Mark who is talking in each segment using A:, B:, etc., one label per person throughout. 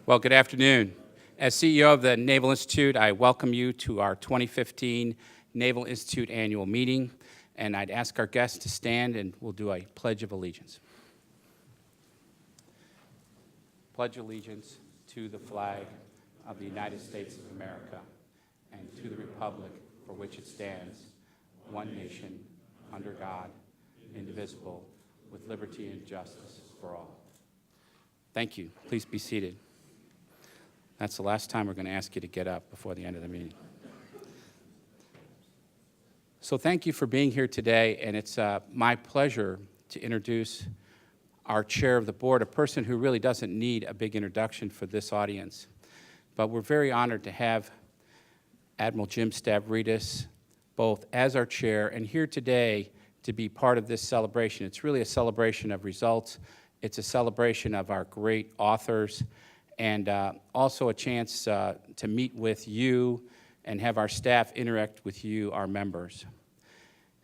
A: Well, good afternoon. As CEO of the Naval Institute, I welcome you to our 2015 Naval Institute annual meeting, and I'd ask our guests to stand and we'll do a Pledge of Allegiance. Pledge allegiance to the flag of the United States of America and to the republic for which it stands, one nation, under God, indivisible, with liberty and justice for all. Thank you. Please be seated. That's the last time we're going to ask you to get up before the end of the meeting. So thank you for being here today, and it's my pleasure to introduce our chair of the board, a person who really doesn't need a big introduction for this audience. But we're very honored to have Admiral Jim Stavridis both as our chair and here today to be part of this celebration. It's really a celebration of results. It's a celebration of our great authors, and also a chance to meet with you and have our staff interact with you, our members.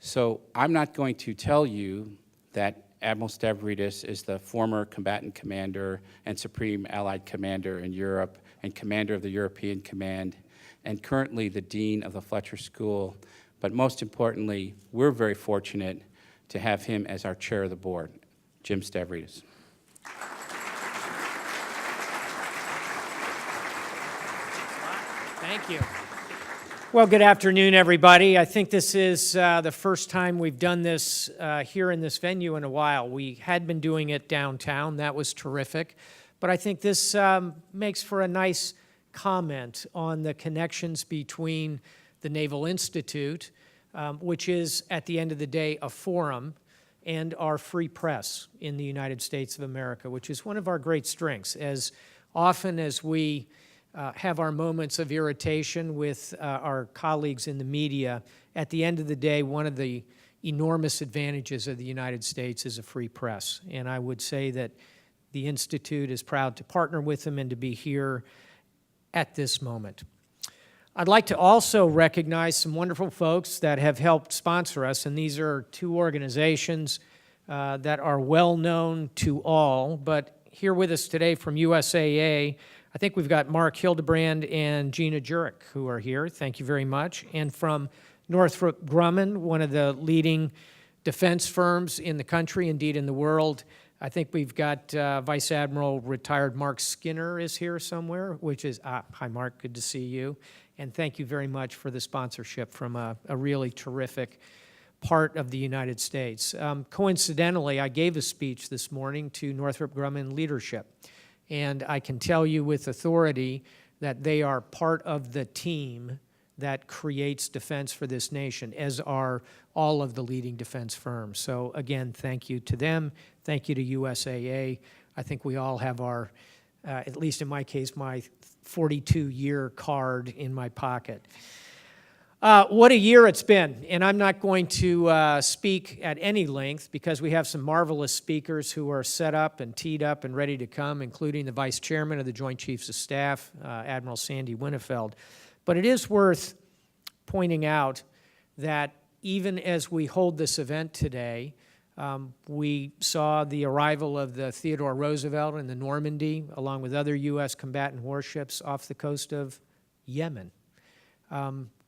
A: So I'm not going to tell you that Admiral Stavridis is the former combatant commander and Supreme Allied Commander in Europe and commander of the European Command and currently the Dean of the Fletcher School. But most importantly, we're very fortunate to have him as our chair of the board, Jim Stavridis.
B: Thank you. Well, good afternoon, everybody. I think this is the first time we've done this here in this venue in a while. We had been doing it downtown. That was terrific. But I think this makes for a nice comment on the connections between the Naval Institute, which is, at the end of the day, a forum, and our free press in the United States of America, which is one of our great strengths. As often as we have our moments of irritation with our colleagues in the media, at the end of the day, one of the enormous advantages of the United States is a free press. And I would say that the Institute is proud to partner with them and to be here at this moment. I'd like to also recognize some wonderful folks that have helped sponsor us, and these are two organizations that are well known to all, but here with us today from USAA, I think we've got Mark Hildebrand and Gina Jurek who are here. Thank you very much. And from Northrop Grumman, one of the leading defense firms in the country, indeed in the world, I think we've got Vice Admiral retired Mark Skinner is here somewhere, which is, hi Mark, good to see you. And thank you very much for the sponsorship from a really terrific part of the United States. Coincidentally, I gave a speech this morning to Northrop Grumman leadership. And I can tell you with authority that they are part of the team that creates defense for this nation, as are all of the leading defense firms. So again, thank you to them. Thank you to USAA. I think we all have our, at least in my case, my 42-year card in my pocket. What a year it's been, and I'm not going to speak at any length because we have some marvelous speakers who are set up and teed up and ready to come, including the Vice Chairman of the Joint Chiefs of Staff, Admiral Sandy Winnefeld. But it is worth pointing out that even as we hold this event today, we saw the arrival of the Theodore Roosevelt and the Normandy, along with other U.S. combatant warships off the coast of Yemen.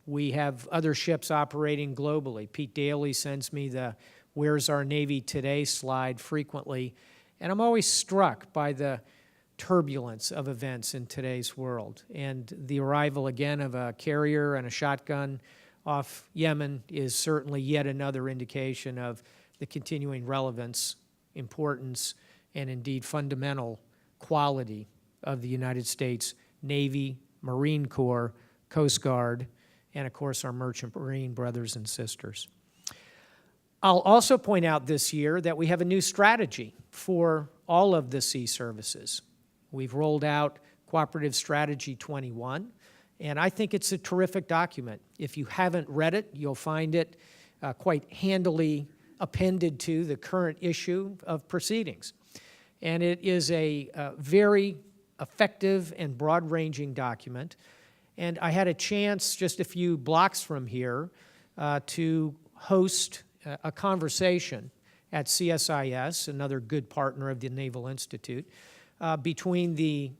B: We have other ships operating globally. Pete Daly sends me the Where's Our Navy Today slide frequently, and I'm always struck by the turbulence of events in today's world. And the arrival again of a carrier and a shotgun off Yemen is certainly yet another indication of the continuing relevance, importance, and indeed fundamental quality of the United States Navy, Marine Corps, Coast Guard, and of course our Merchant Marine brothers and sisters. I'll also point out this year that we have a new strategy for all of the sea services. We've rolled out Cooperative Strategy 21, and I think it's a terrific document. If you haven't read it, you'll find it quite handily appended to the current issue of Proceedings. And it is a very effective and broad-ranging document. And I had a chance just a few blocks from here to host a conversation at CSIS, another good partner of the Naval Institute, between the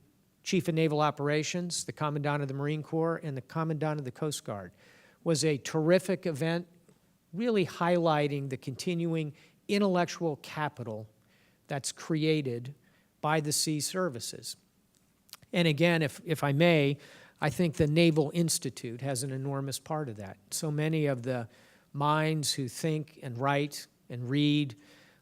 B: Chief of Naval Operations, the Commandant of the Marine Corps, and the Commandant of the Coast Guard. It was a terrific event, really highlighting the continuing intellectual capital that's created by the sea services. And again, if I may, I think the Naval Institute has an enormous part of that. So many of the minds who think and write and read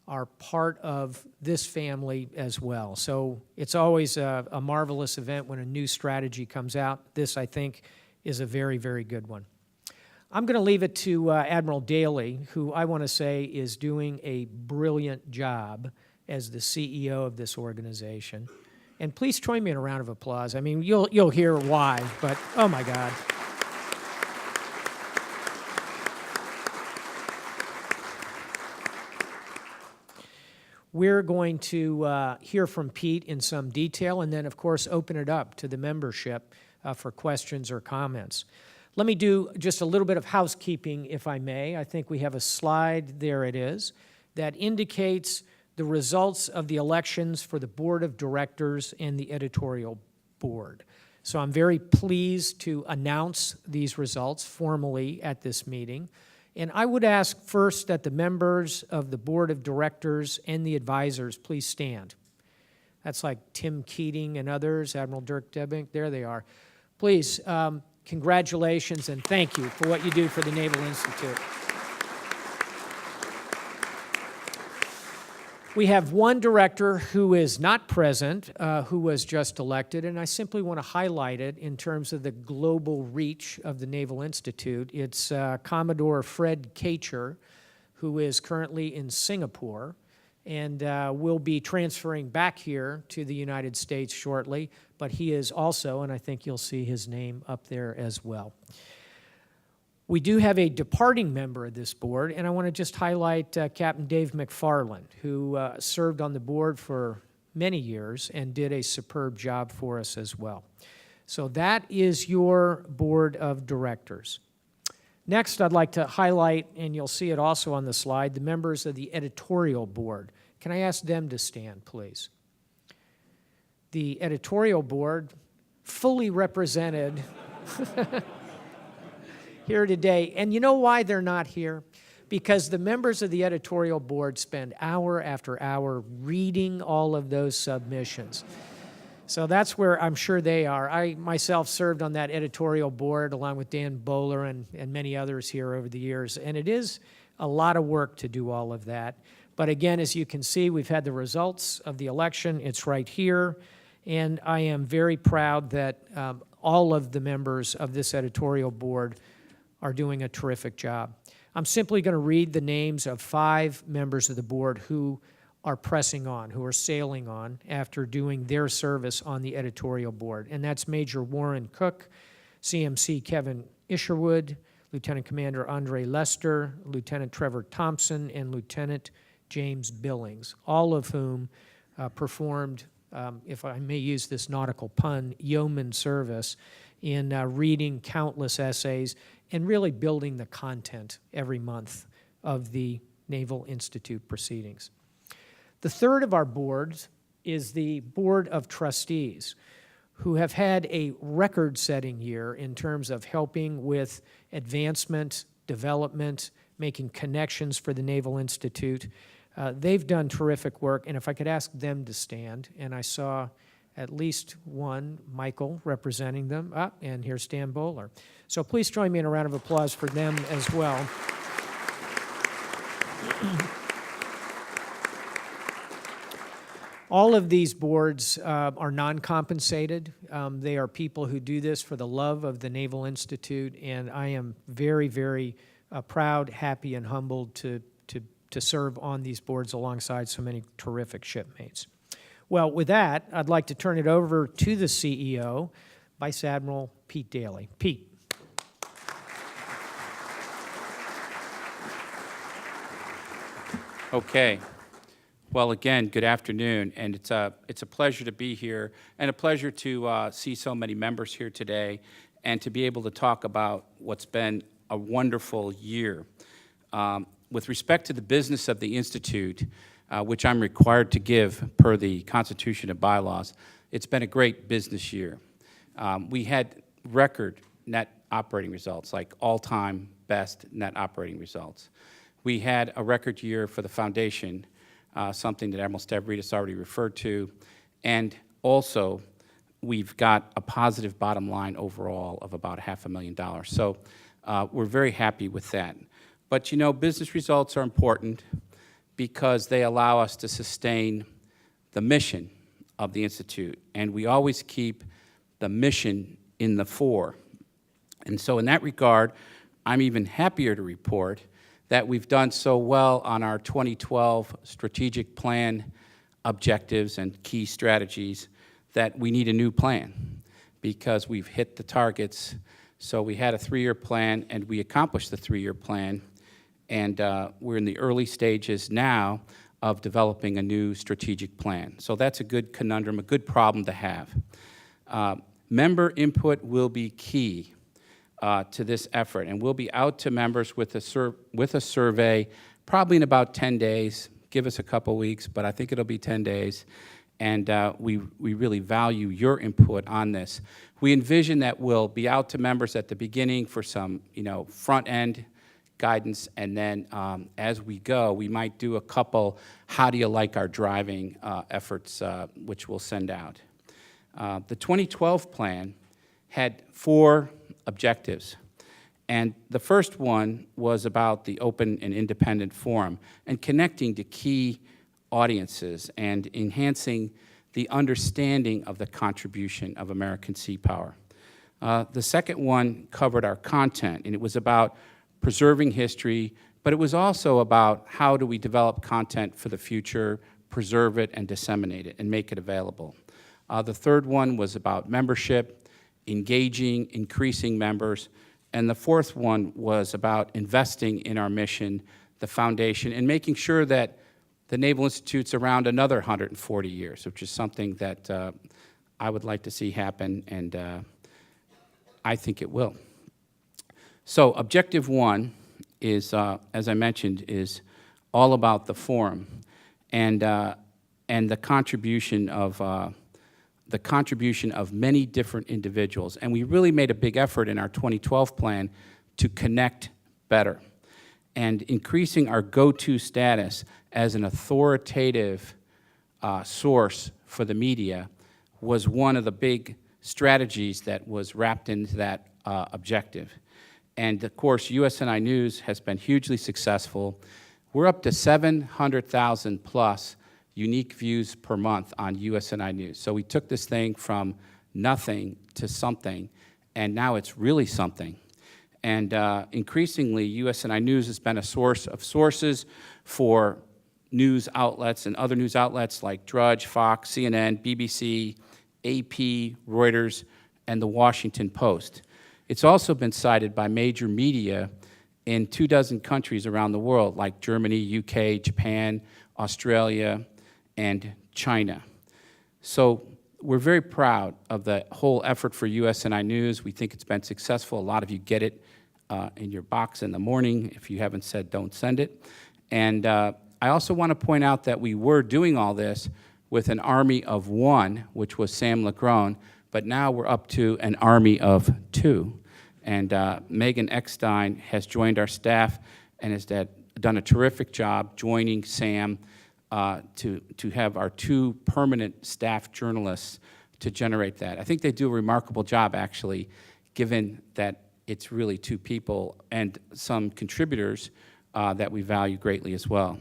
B: are part of this family as well. So it's always a marvelous event when a new strategy comes out. This, I think, is a very, very good one. I'm going to leave it to Admiral Daly, who I want to say is doing a brilliant job as the CEO of this organization. And please join me in a round of applause. I mean, you'll hear why, but oh my God. We're going to hear from Pete in some detail and then, of course, open it up to the membership for questions or comments. Let me do just a little bit of housekeeping, if I may. I think we have a slide, there it is, that indicates the results of the elections for the Board of Directors and the Editorial Board. So I'm very pleased to announce these results formally at this meeting. And I would ask first that the members of the Board of Directors and the advisors please stand. That's like Tim Keating and others, Admiral Dirk Debink, there they are. Please, congratulations and thank you for what you do for the Naval Institute. We have one director who is not present, who was just elected, and I simply want to highlight it in terms of the global reach of the Naval Institute. It's Commodore Fred Kacher, who is currently in Singapore, and will be transferring back here to the United States shortly, but he is also, and I think you'll see his name up there as well. We do have a departing member of this board, and I want to just highlight Captain Dave McFarland, who served on the board for many years and did a superb job for us as well. So that is your board of directors. Next, I'd like to highlight, and you'll see it also on the slide, the members of the editorial board. Can I ask them to stand, please? The editorial board, fully represented here today. And you know why they're not here? Because the members of the editorial board spend hour after hour reading all of those submissions. So that's where I'm sure they are. I myself served on that editorial board along with Dan Bowler and many others here over the years. And it is a lot of work to do all of that. But again, as you can see, we've had the results of the election. It's right here. And I am very proud that all of the members of this editorial board are doing a terrific job. I'm simply going to read the names of 5 members of the board who are pressing on, who are sailing on after doing their service on the editorial board. And that's Major Warren Cook, CMC Kevin Isherwood, Lieutenant Commander Andre Lester, Lieutenant Trevor Thompson, and Lieutenant James Billings, all of whom performed, if I may use this nautical pun, yeoman service in reading countless essays and really building the content every month of the Naval Institute proceedings. The third of our boards is the Board of Trustees, who have had a record-setting year in terms of helping with advancement, development, making connections for the Naval Institute. They've done terrific work, and if I could ask them to stand, and I saw at least one, Michael, representing them. And here's Dan Bowler. So please join me in a round of applause for them as well. All of these boards are non-compensated. They are people who do this for the love of the Naval Institute, and I am very, very proud, happy, and humbled to serve on these boards alongside so many terrific shipmates. Well, with that, I'd like to turn it over to the CEO, Vice Admiral Pete Daly. Pete.
A: Okay. Well, again, good afternoon, and it's a pleasure to be here and a pleasure to see so many members here today and to be able to talk about what's been a wonderful year. With respect to the business of the Institute, which I'm required to give per the Constitution and bylaws, it's been a great business year. We had record net operating results, like all-time best net operating results. We had a record year for the foundation, something that Admiral Stavridis already referred to, and also we've got a positive bottom line overall of about $500,000. So we're very happy with that. But you know, business results are important because they allow us to sustain the mission of the Institute, and we always keep the mission in the fore. And so in that regard, I'm even happier to report that we've done so well on our 2012 strategic plan objectives and key strategies that we need a new plan because we've hit the targets. So we had a 3-year plan, and we accomplished the 3-year plan, and we're in the early stages now of developing a new strategic plan. So that's a good conundrum, a good problem to have. Member input will be key to this effort, and we'll be out to members with a survey probably in about 10 days. Give us a couple weeks, but I think it'll be 10 days. And we really value your input on this. We envision that we'll be out to members at the beginning for some, front-end guidance, and then as we go, we might do a couple how do you like our driving efforts, which we'll send out. The 2012 plan had 4 objectives, and the first one was about the open and independent forum and connecting to key audiences and enhancing the understanding of the contribution of American sea power. The second one covered our content, and it was about preserving history, but it was also about how do we develop content for the future, preserve it, and disseminate it, and make it available. The third one was about membership, engaging, increasing members, and the fourth one was about investing in our mission, the foundation, and making sure that the Naval Institute's around another 140 years, which is something that I would like to see happen, and I think it will. So objective 1 is, as I mentioned, is all about the forum and the contribution of many different individuals. And we really made a big effort in our 2012 plan to connect better and increasing our go-to status as an authoritative source for the media was one of the big strategies that was wrapped into that objective. And of course, USNI News has been hugely successful. We're up to 700,000 plus unique views per month on USNI News. So we took this thing from nothing to something, and now it's really something. And increasingly, USNI News has been a source of sources for news outlets and other news outlets like Drudge, Fox, CNN, BBC, AP, Reuters, and the Washington Post. It's also been cited by major media in 24 countries around the world, like Germany, UK, Japan, Australia, and China. So we're very proud of the whole effort for USNI News. We think it's been successful. A lot of you get it in your box in the morning. If you haven't said, don't send it. And I also want to point out that we were doing all this with an army of 1, which was Sam Legrone, but now we're up to an army of 2. And Megan Eckstein has joined our staff and has done a terrific job joining Sam to have our 2 permanent staff journalists to generate that. I think they do a remarkable job, actually, given that it's really 2 people and some contributors that we value greatly as well.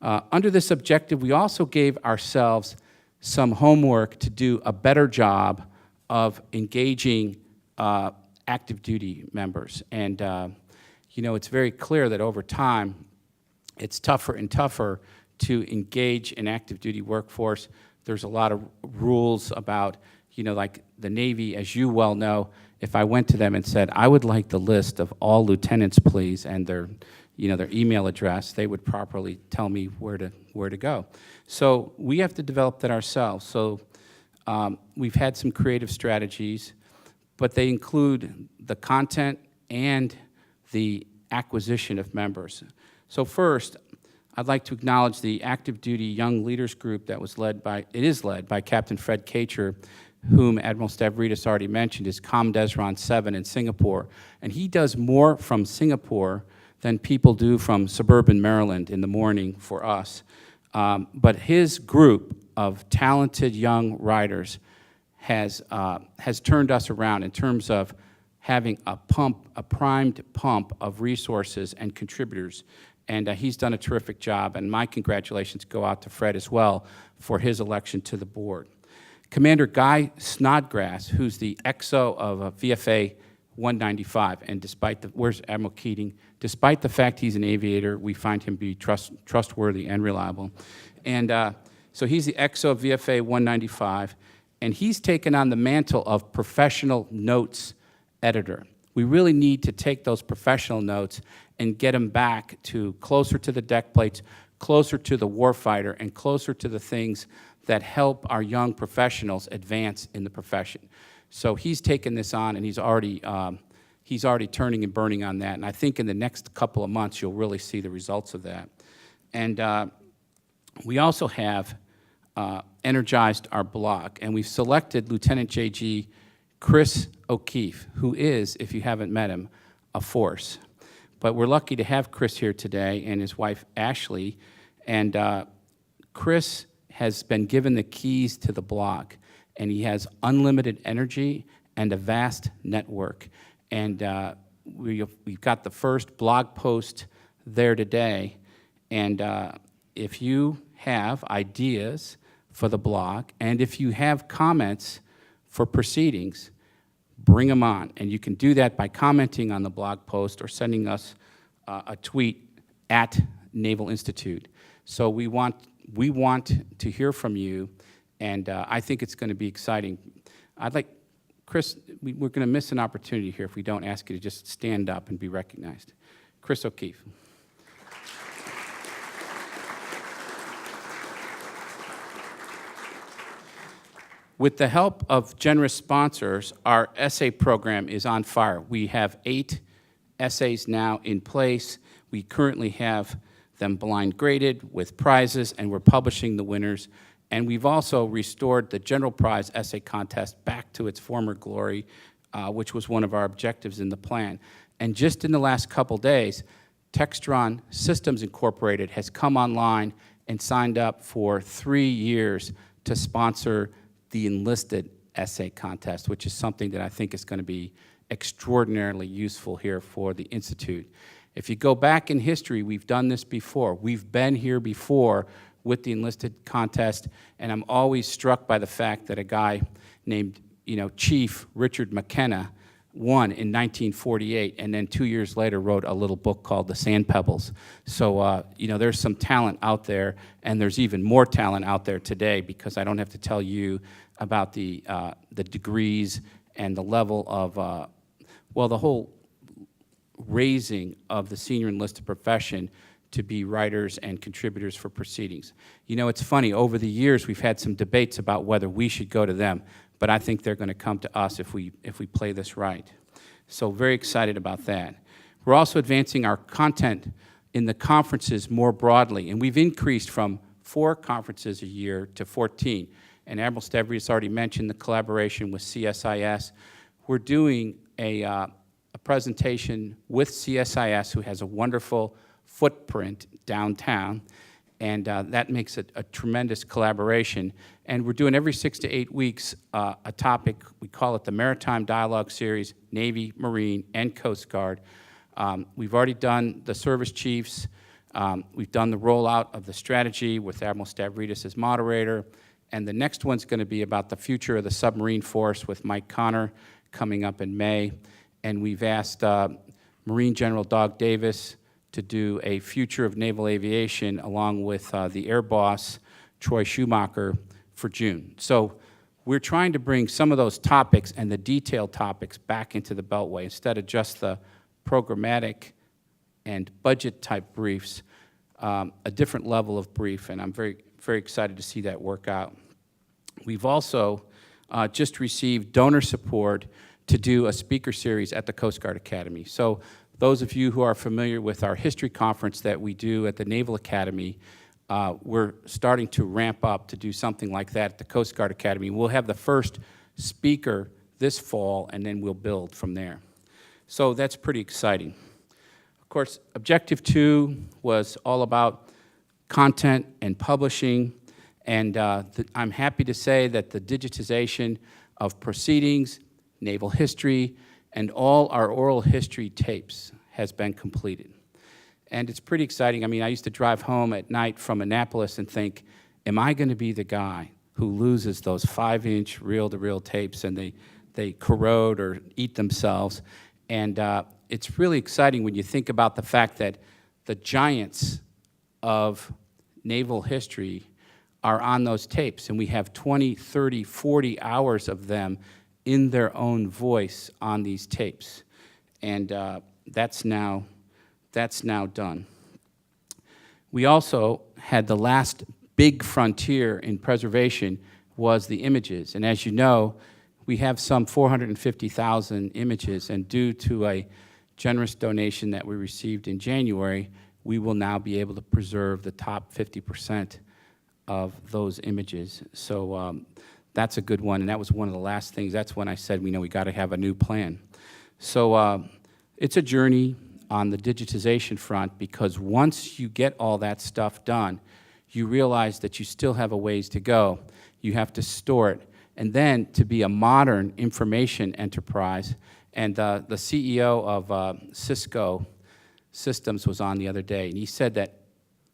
A: Under this objective, we also gave ourselves some homework to do a better job of engaging active duty members. And, it's very clear that over time, it's tougher and tougher to engage an active duty workforce. There's a lot of rules about, like the Navy, as you well know, if I went to them and said, I would like the list of all lieutenants, please, and their email address, they would properly tell me where to go. So we have to develop that ourselves. So we've had some creative strategies, but they include the content and the acquisition of members. So first, I'd like to acknowledge the active duty young leaders group that was led by Captain Fred Kacher, whom Admiral Stavridis already mentioned, is Comdesron 7 in Singapore. And he does more from Singapore than people do from suburban Maryland in the morning for us. But his group of talented young riders has turned us around in terms of having a primed pump of resources and contributors. And he's done a terrific job, and my congratulations go out to Fred as well for his election to the board. Commander Guy Snodgrass, who's the XO of VFA 195, and where's Admiral Keating? Despite the fact he's an aviator, we find him to be trustworthy and reliable. And so he's the XO of VFA 195, and he's taken on the mantle of professional notes editor. We really need to take those professional notes and get them back to closer to the deck plates, closer to the warfighter, and closer to the things that help our young professionals advance in the profession. So he's taken this on, and he's already turning and burning on that. And I think in the next couple of months, you'll really see the results of that. And we also have energized our block, and we've selected Lieutenant JG Chris O'Keefe, who is, if you haven't met him, a force. But we're lucky to have Chris here today and his wife, Ashley. And Chris has been given the keys to the block, and he has unlimited energy and a vast network. And we've got the first blog post there today. And if you have ideas for the blog, and if you have comments for proceedings, bring them on. And you can do that by commenting on the blog post or sending us a tweet at Naval Institute. So we want to hear from you, and I think it's going to be exciting. I'd like, Chris, we're going to miss an opportunity here if we don't ask you to just stand up and be recognized. Chris O'Keefe. With the help of generous sponsors, our essay program is on fire. We have 8 essays now in place. We currently have them blind graded with prizes, and we're publishing the winners. And we've also restored the general prize essay contest back to its former glory, which was one of our objectives in the plan. And just in the last couple days, Textron Systems Incorporated has come online and signed up for 3 years to sponsor the enlisted essay contest, which is something that I think is going to be extraordinarily useful here for the Institute. If you go back in history, we've done this before. We've been here before with the enlisted contest, and I'm always struck by the fact that a guy named, Chief Richard McKenna won in 1948, and then 2 years later wrote a little book called The Sand Pebbles. So, there's some talent out there, and there's even more talent out there today, because I don't have to tell you about the degrees and the level of, the whole raising of the senior enlisted profession to be writers and contributors for proceedings. It's funny, over the years we've had some debates about whether we should go to them, but I think they're going to come to us if we play this right. So very excited about that. We're also advancing our content in the conferences more broadly, and we've increased from 4 conferences a year to 14. And Admiral Stavridis already mentioned the collaboration with CSIS. We're doing a presentation with CSIS, who has a wonderful footprint downtown, and that makes it a tremendous collaboration. And we're doing every 6 to 8 weeks a topic. We call it the Maritime Dialogue Series, Navy, Marine, and Coast Guard. We've already done the service chiefs. We've done the rollout of the strategy with Admiral Stavridis as moderator. And the next one's going to be about the future of the submarine force with Mike Connor coming up in May. And we've asked Marine General Doug Davis to do a future of naval aviation along with the Air Boss, Troy Schumacher, for June. So we're trying to bring some of those topics and the detailed topics back into the Beltway instead of just the programmatic and budget type briefs, a different level of brief, and I'm very, very excited to see that work out. We've also just received donor support to do a speaker series at the Coast Guard Academy. So those of you who are familiar with our history conference that we do at the Naval Academy, we're starting to ramp up to do something like that at the Coast Guard Academy. We'll have the first speaker this fall, and then we'll build from there. So that's pretty exciting. Of course, Objective 2 was all about content and publishing, and I'm happy to say that the digitization of Proceedings, Naval History, and all our oral history tapes has been completed. And it's pretty exciting. I mean, I used to drive home at night from Annapolis and think, am I going to be the guy who loses those 5-inch reel-to-reel tapes and they corrode or eat themselves? And it's really exciting when you think about the fact that the giants of naval history are on those tapes, and we have 20, 30, 40 hours of them in their own voice on these tapes. And that's now done. We also had the last big frontier in preservation was the images. And as you know, we have some 450,000 images, and due to a generous donation that we received in January, we will now be able to preserve the top 50% of those images. So that's a good one, and that was one of the last things. That's when I said, we got to have a new plan. So it's a journey on the digitization front, because once you get all that stuff done, you realize that you still have a ways to go. You have to store it. And then to be a modern information enterprise, and the CEO of Cisco Systems was on the other day, and he said that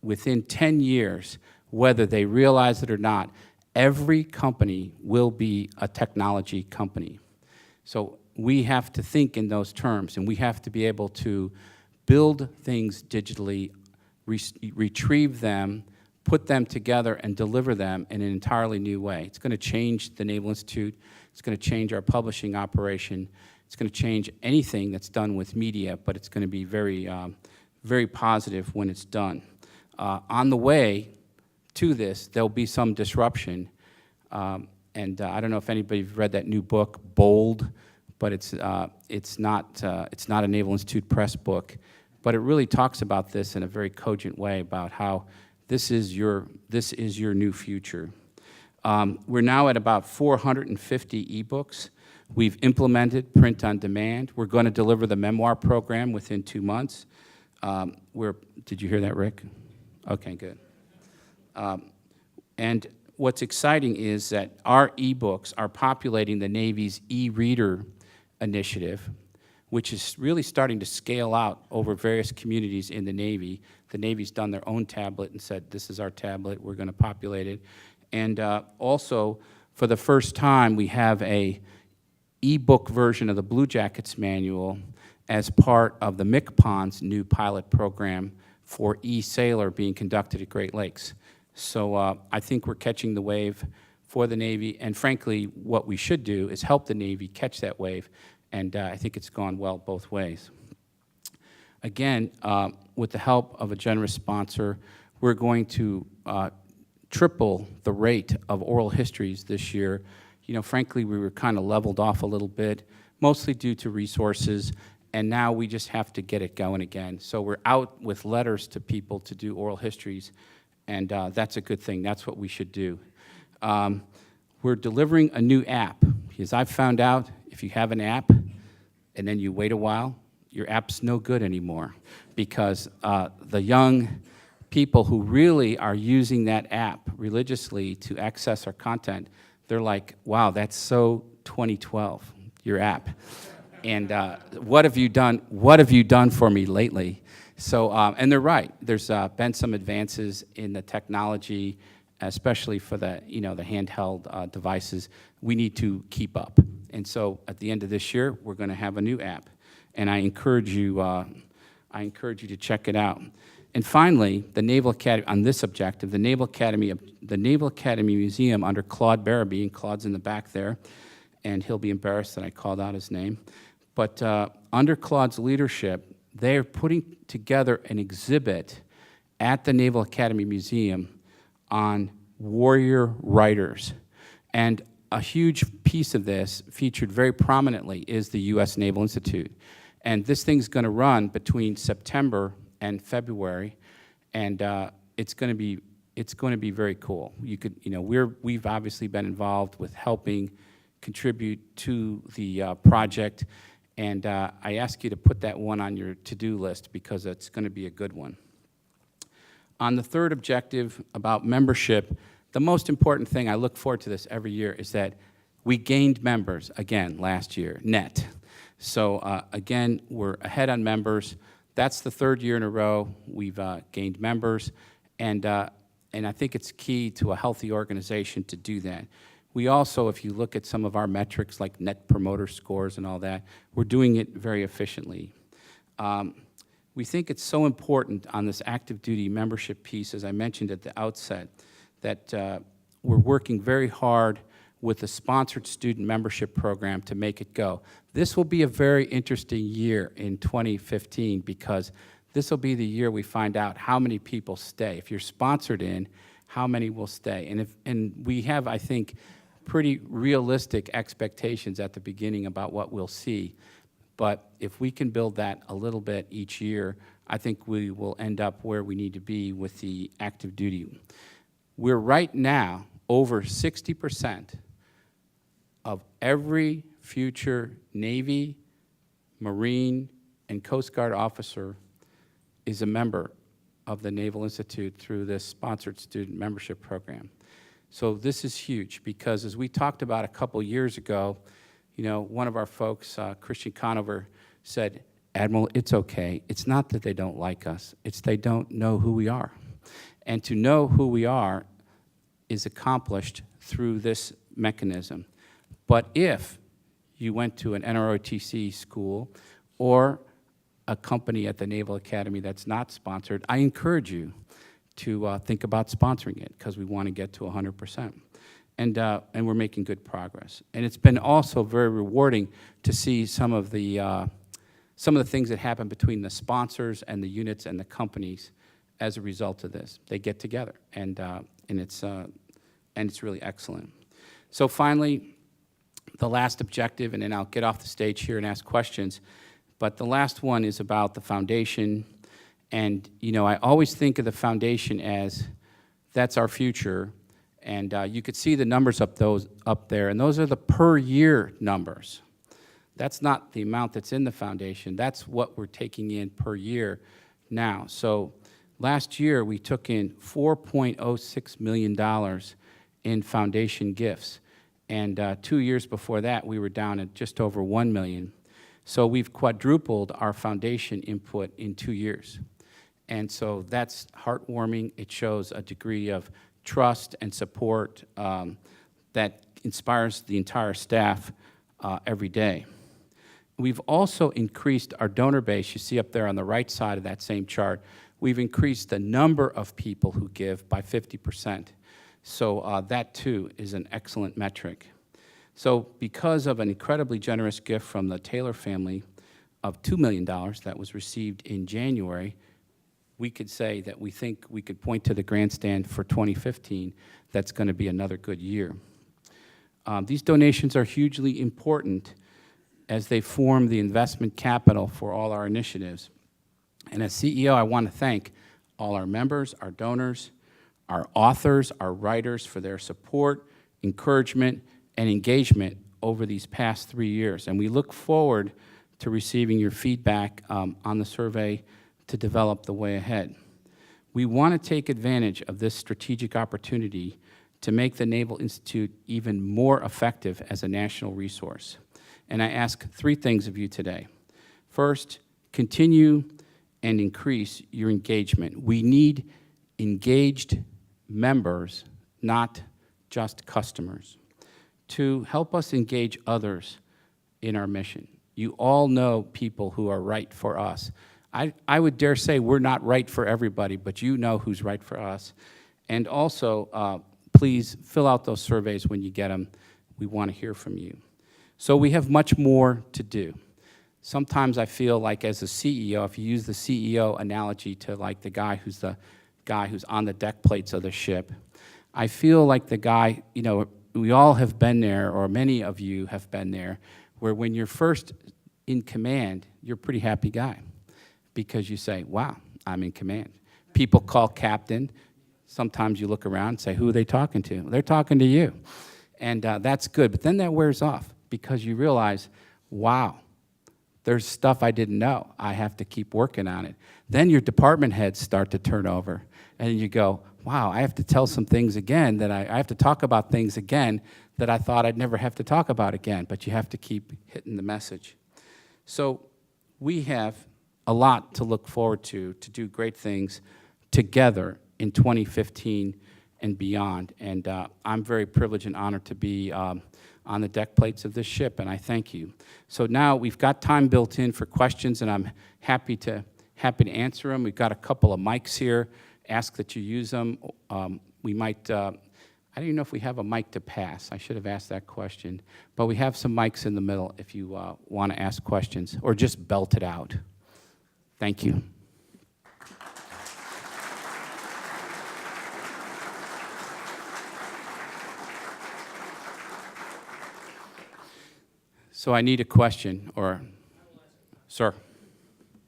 A: within 10 years, whether they realize it or not, every company will be a technology company. So we have to think in those terms, and we have to be able to build things digitally, retrieve them, put them together, and deliver them in an entirely new way. It's going to change the Naval Institute. It's going to change our publishing operation. It's going to change anything that's done with media, but it's going to be very, very positive when it's done. On the way to this, there'll be some disruption. And I don't know if anybody's read that new book, Bold, but it's not a Naval Institute Press book, but it really talks about this in a very cogent way about how this is your new future. We're now at about 450 ebooks. We've implemented print on demand. We're going to deliver the memoir program within 2 months. Did you hear that, Rick? Okay, good. And what's exciting is that our ebooks are populating the Navy's e-reader initiative, which is really starting to scale out over various communities in the Navy. The Navy's done their own tablet and said, this is our tablet, we're going to populate it. And also, for the first time, we have a e-book version of the Blue Jackets manual as part of the MCPON's new pilot program for e-sailor being conducted at Great Lakes. So I think we're catching the wave for the Navy, and frankly, what we should do is help the Navy catch that wave, and I think it's gone well both ways. Again, with the help of a generous sponsor, we're going to triple the rate of oral histories this year. You know, frankly, we were kind of leveled off a little bit, mostly due to resources, and now we just have to get it going again. So we're out with letters to people to do oral histories, and that's a good thing. That's what we should do. We're delivering a new app, because I've found out if you have an app and then you wait a while, your app's no good anymore, because the young people who really are using that app religiously to access our content, they're like, wow, that's so 2012, your app. And what have you done for me lately? So, and they're right. There's been some advances in the technology, especially for the, the handheld devices. We need to keep up. And so at the end of this year, we're going to have a new app. And I encourage you to check it out. And finally, the Naval Academy, on this objective, the Naval Academy Museum under Claude Barber, and Claude's in the back there, and he'll be embarrassed that I called out his name. But under Claude's leadership, they're putting together an exhibit at the Naval Academy Museum on warrior writers. And a huge piece of this, featured very prominently, is the U.S. Naval Institute. And this thing's going to run between September and February, and it's going to be very cool. We've obviously been involved with helping contribute to the project, and I ask you to put that one on your to-do list because it's going to be a good one. On the third objective about membership, the most important thing, I look forward to this every year, is that we gained members again last year, net. So again, we're ahead on members. That's the third year in a row we've gained members, and I think it's key to a healthy organization to do that. We also, if you look at some of our metrics like net promoter scores and all that, we're doing it very efficiently. We think it's so important on this active duty membership piece, as I mentioned at the outset, that we're working very hard with the sponsored student membership program to make it go. This will be a very interesting year in 2015 because this will be the year we find out how many people stay. If you're sponsored in, how many will stay? And we have, I think, pretty realistic expectations at the beginning about what we'll see. But if we can build that a little bit each year, I think we will end up where we need to be with the active duty. We're right now over 60% of every future Navy, Marine, and Coast Guard officer is a member of the Naval Institute through this sponsored student membership program. So this is huge because as we talked about a couple years ago, one of our folks, Christian Conover, said, "Admiral, it's okay. It's not that they don't like us. It's they don't know who we are." And to know who we are is accomplished through this mechanism. But if you went to an NROTC school or a company at the Naval Academy that's not sponsored, I encourage you to think about sponsoring it because we want to get to 100%. And we're making good progress. And it's been also very rewarding to see some of the things that happen between the sponsors and the units and the companies as a result of this. They get together, and it's really excellent. So finally, the last objective, and then I'll get off the stage here and ask questions, but the last one is about the foundation. And, I always think of the foundation as that's our future. And you could see the numbers up there, and those are the per year numbers. That's not the amount that's in the foundation. That's what we're taking in per year now. So last year, we took in $4.06 million in foundation gifts. And 2 years before that, we were down at just over $1 million. So we've quadrupled our foundation input in 2 years. And so that's heartwarming. It shows a degree of trust and support that inspires the entire staff every day. We've also increased our donor base. You see up there on the right side of that same chart, we've increased the number of people who give by 50%. So that too is an excellent metric. So because of an incredibly generous gift from the Taylor family of $2 million that was received in January, we could say that we think we could point to the grandstand for 2015 that's going to be another good year. These donations are hugely important as they form the investment capital for all our initiatives. And as CEO, I want to thank all our members, our donors, our authors, our writers for their support, encouragement, and engagement over these past 3 years. And we look forward to receiving your feedback on the survey to develop the way ahead. We want to take advantage of this strategic opportunity to make the Naval Institute even more effective as a national resource. And I ask 3 things of you today. First, continue and increase your engagement. We need engaged members, not just customers. 2, help us engage others in our mission. You all know people who are right for us. I would dare say we're not right for everybody, but you know who's right for us. And also, please fill out those surveys when you get them. We want to hear from you. So we have much more to do. Sometimes I feel like as a CEO, if you use the CEO analogy to like the guy who's on the deck plates of the ship, I feel like the guy, we all have been there, or many of you have been there, where when you're first in command, you're a pretty happy guy because you say, wow, I'm in command. People call captain. Sometimes you look around and say, who are they talking to? They're talking to you. And that's good. But then that wears off because you realize, wow, there's stuff I didn't know. I have to keep working on it. Then your department heads start to turn over. And you go, wow, I have to tell some things again that I have to talk about things again that I thought I'd never have to talk about again. But you have to keep hitting the message. So we have a lot to look forward to do great things together in 2015 and beyond. And I'm very privileged and honored to be on the deck plates of this ship, and I thank you. So now we've got time built in for questions, and I'm happy to answer them. We've got a couple of mics here. Ask that you use them. We might, I don't even know if we have a mic to pass. I should have asked that question. But we have some mics in the middle if you want to ask questions, or just belt it out. Thank you. So I need a question, or, sir.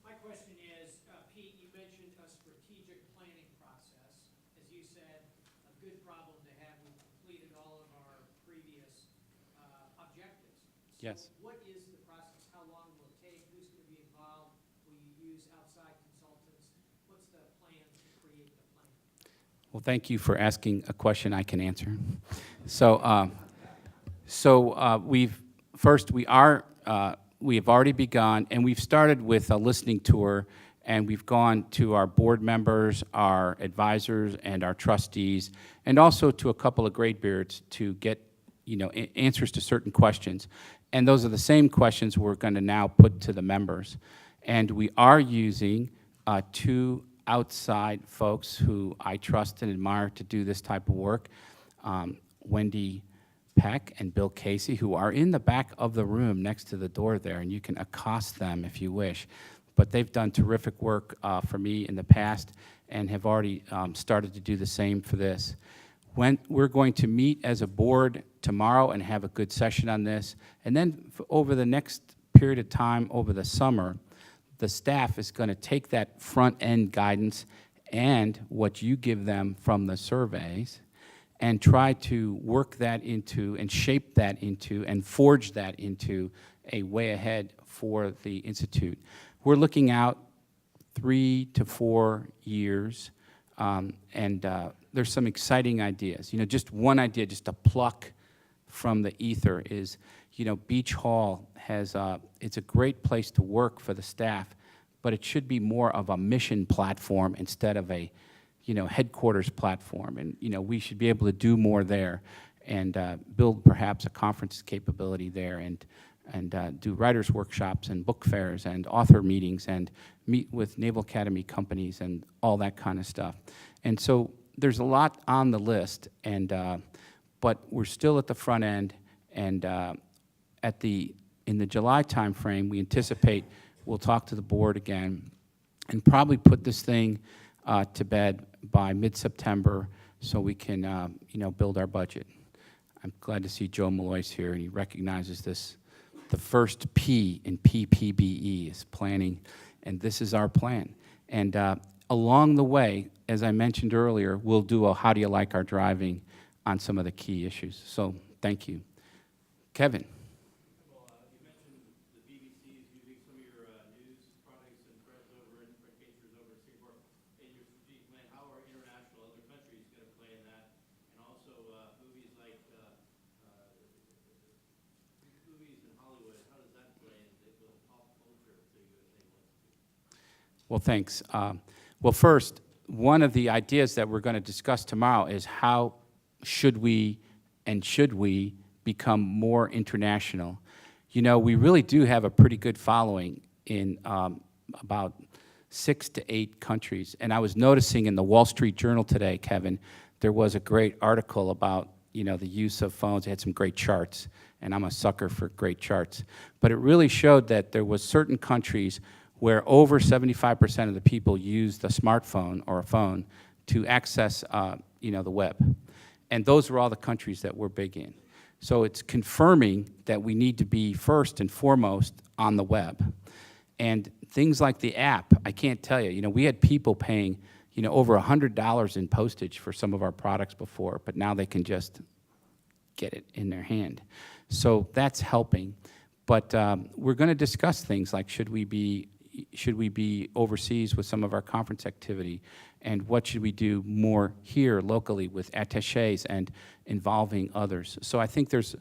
B: My question is, Pete, you mentioned a strategic planning process. As you said, a good problem to have. We've completed all of our previous objectives. So
A: Yes.
B: what is the process? How long will it take? Who's going to be involved? Will you use outside consultants? What's the plan to create the plan?
A: Well, thank you for asking a question I can answer. So, we have already begun, and we've started with a listening tour, and we've gone to our board members, our advisors, and our trustees, and also to a couple of graybeards to get, answers to certain questions. And those are the same questions we're going to now put to the members. And we are using 2 outside folks who I trust and admire to do this type of work, Wendy Peck and Bill Casey, who are in the back of the room next to the door there, and you can accost them if you wish. But they've done terrific work for me in the past and have already started to do the same for this. We're going to meet as a board tomorrow and have a good session on this, and then over the next period of time, over the summer, the staff is going to take that front-end guidance and what you give them from the surveys and try to work that into and shape that into and forge that into a way ahead for the Institute. We're looking out 3 to 4 years, and there's some exciting ideas. Just one idea, just a pluck from the ether is, Beach Hall has, it's a great place to work for the staff, but it should be more of a mission platform instead of a headquarters platform, and we should be able to do more there, and build perhaps a conference capability there, and do writers' workshops and book fairs and author meetings and meet with Naval Academy companies and all that kind of stuff. And so there's a lot on the list, and but we're still at the front end, and in the July timeframe, we anticipate we'll talk to the board again and probably put this thing to bed by mid-September so we can, build our budget. I'm glad to see Joe Malloy's here, and he recognizes this. The first P in PPBE is planning, and this is our plan. And along the way, as I mentioned earlier, we'll do a how do you like our driving on some of the key issues. So thank you. Kevin. Well, thanks. Well, first, one of the ideas that we're going to discuss tomorrow is how should we become more international. We really do have a pretty good following in about 6 to 8 countries. And I was noticing in the Wall Street Journal today, Kevin, there was a great article about the use of phones. It had some great charts, and I'm a sucker for great charts. But it really showed that there was certain countries where over 75% of the people used a smartphone or a phone to access, the web. And those were all the countries that we're big in. So it's confirming that we need to be first and foremost on the web. And things like the app, I can't tell you. You know, we had people paying, you know, over $100 in postage for some of our products before, but now they can just get it in their hand. So that's helping. But we're going to discuss things like should we be overseas with some of our conference activity, and what should we do more here locally with attachés and involving others. So I think there's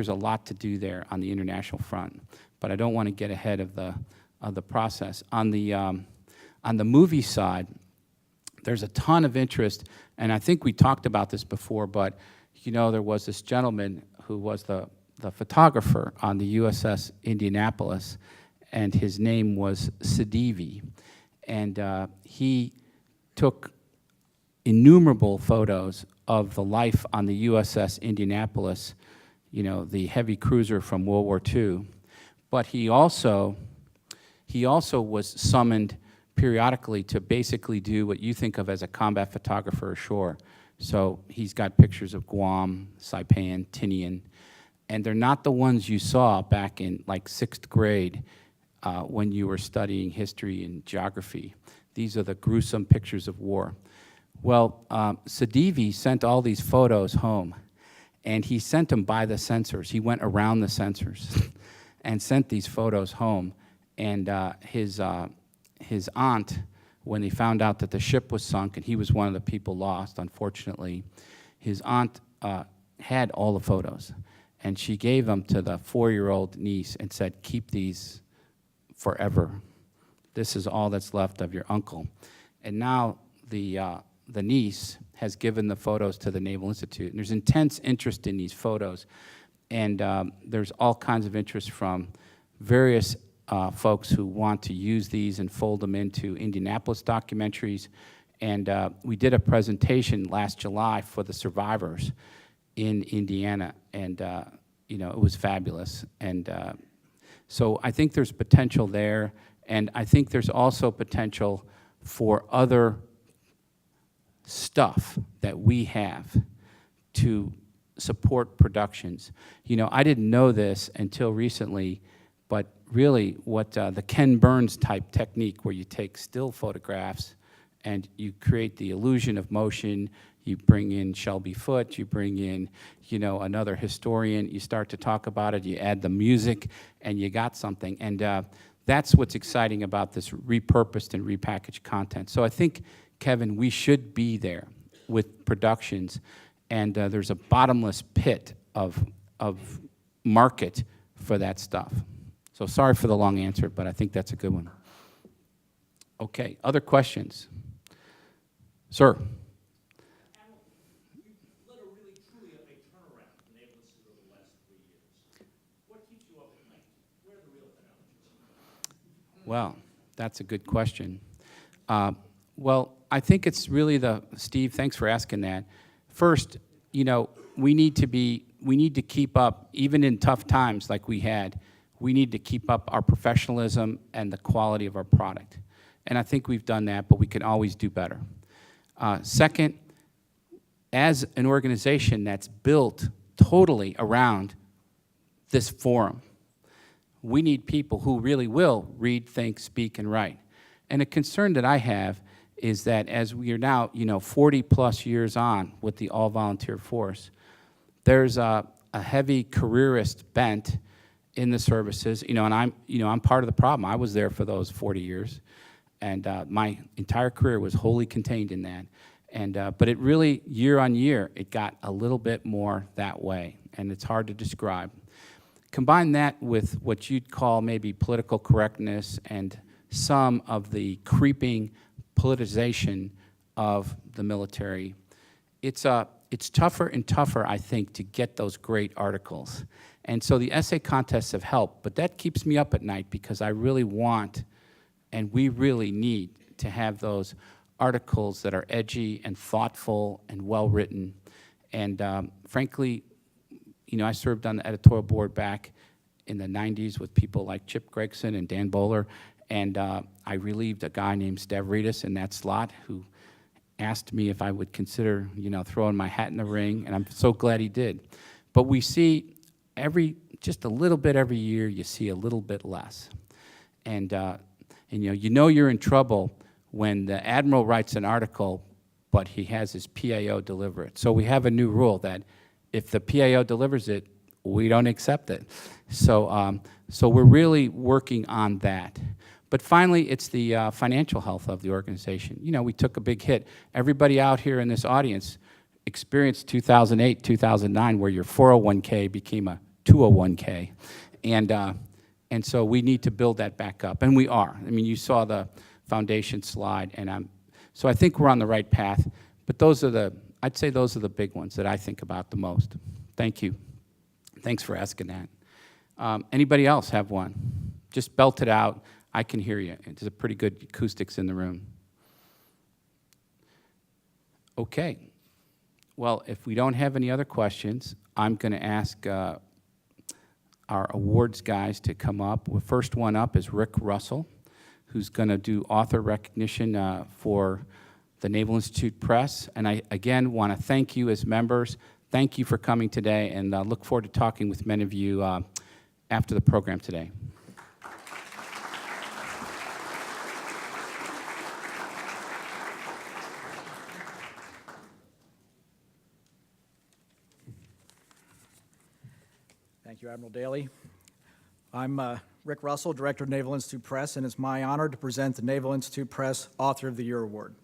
A: a lot to do there on the international front, but I don't want to get ahead of the process. On the movie side, there's a ton of interest, and I think we talked about this before, but you know, there was this gentleman who was the photographer on the USS Indianapolis, and his name was Sadivi. And he took innumerable photos of the life on the USS Indianapolis, you know, the heavy cruiser from World War II. But he also was summoned periodically to basically do what you think of as a combat photographer ashore. So he's got pictures of Guam, Saipan, Tinian, and they're not the ones you saw back in like 6th grade when you were studying history and geography. These are the gruesome pictures of war. Well, Sadivi sent all these photos home, and he sent them by the censors. He went around the censors and sent these photos home. And his aunt, when they found out that the ship was sunk, and he was one of the people lost, unfortunately, his aunt had all the photos. And she gave them to the 4-year-old niece and said, keep these forever. This is all that's left of your uncle. And now the niece has given the photos to the Naval Institute. And there's intense interest in these photos. And there's all kinds of interest from various folks who want to use these and fold them into Indianapolis documentaries. And we did a presentation last July for the survivors in Indiana, and you know, it was fabulous. And so I think there's potential there, and I think there's also potential for other stuff that we have to support productions. You know, I didn't know this until recently, but really what the Ken Burns type technique, where you take still photographs and you create the illusion of motion, you bring in Shelby Foote, you bring in, you know, another historian, you start to talk about it, you add the music, and you got something. And that's what's exciting about this repurposed and repackaged content. So I think, Kevin, we should be there with productions, and there's a bottomless pit of market for that stuff. So sorry for the long answer, but I think that's a good one. Okay, other questions? Sir? Well, that's a good question. Well, I think it's really Steve, thanks for asking that. First, you know, we need to keep up, even in tough times like we had, we need to keep up our professionalism and the quality of our product. And I think we've done that, but we can always do better. Second, as an organization that's built totally around this forum, we need people who really will read, think, speak, and write. And a concern that I have is that as we are now, you know, 40-plus years on with the all-volunteer force, there's a heavy careerist bent in the services, you know, and I'm part of the problem. I was there for those 40 years, and my entire career was wholly contained in that. And but it really, year on year, it got a little bit more that way, and it's hard to describe. Combine that with what you'd call maybe political correctness and some of the creeping politicization of the military. It's tougher and tougher, I think, to get those great articles. And so the essay contests have helped, but that keeps me up at night because I really want, and we really need to have those articles that are edgy and thoughtful and well-written. And frankly, you know, I served on the editorial board back in the 90s with people like Chip Gregson and Dan Bowler, and I relieved a guy named Stavridis in that slot who asked me if I would consider, you know, throwing my hat in the ring, and I'm so glad he did. But we see just a little bit every year, you see a little bit less. And you know you're in trouble when the admiral writes an article, but he has his PAO deliver it. So we have a new rule that if the PAO delivers it, we don't accept it. So, so we're really working on that. But finally, it's the financial health of the organization. You know, we took a big hit. Everybody out here in this audience experienced 2008, 2009, where your 401k became a 201k. And so we need to build that back up, and we are. I mean, you saw the foundation slide, and so I think we're on the right path. But I'd say those are the big ones that I think about the most. Thank you. Thanks for asking that. Anybody else have one? Just belt it out. I can hear you. There's a pretty good acoustics in the room. Okay. Well, if we don't have any other questions, I'm going to ask our awards guys to come up. The first one up is Rick Russell, who's going to do author recognition for the Naval Institute Press. And I, again, want to thank you as members. Thank you for coming today, and look forward to talking with many of you after the program today.
C: Thank you, Admiral Daly. I'm Rick Russell, Director of Naval Institute Press, and it's my honor to present the Naval Institute Press Author of the Year Award.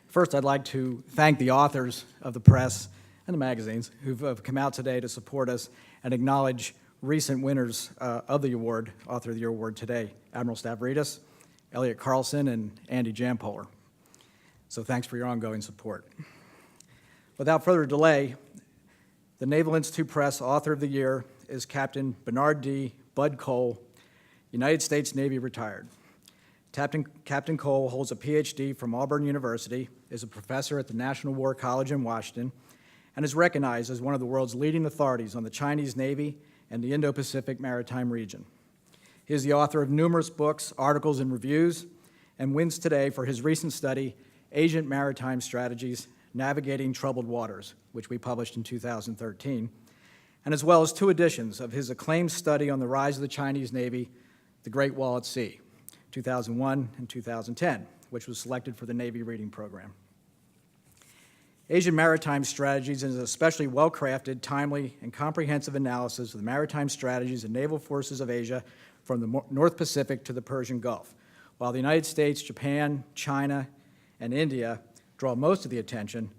C: First, I'd like to thank the authors of the press and the magazines who've come out today to support us and acknowledge recent winners of the award, Author of the Year Award today, Admiral Stavridis, Elliot Carlson, and Andy Jampoler. So thanks for your ongoing support. Without further delay, the Naval Institute Press Author of the Year is Captain Bernard D. Bud Cole, United States Navy retired. Captain Cole holds a PhD from Auburn University, is a professor at the National War College in Washington, and is recognized as one of the world's leading authorities on the Chinese Navy and the Indo-Pacific Maritime region. He is the author of numerous books, articles, and reviews, and wins today for his recent study, Asian Maritime Strategies, Navigating Troubled Waters, which we published in 2013, and as well as 2 editions of his acclaimed study on the rise of the Chinese Navy, The Great Wall at Sea, 2001 and 2010, which was selected for the Navy Reading Program. Asian Maritime Strategies is an especially well-crafted, timely, and comprehensive analysis of the maritime strategies and naval forces of Asia from the North Pacific to the Persian Gulf. While the United States, Japan, China, and India draw most of the attention,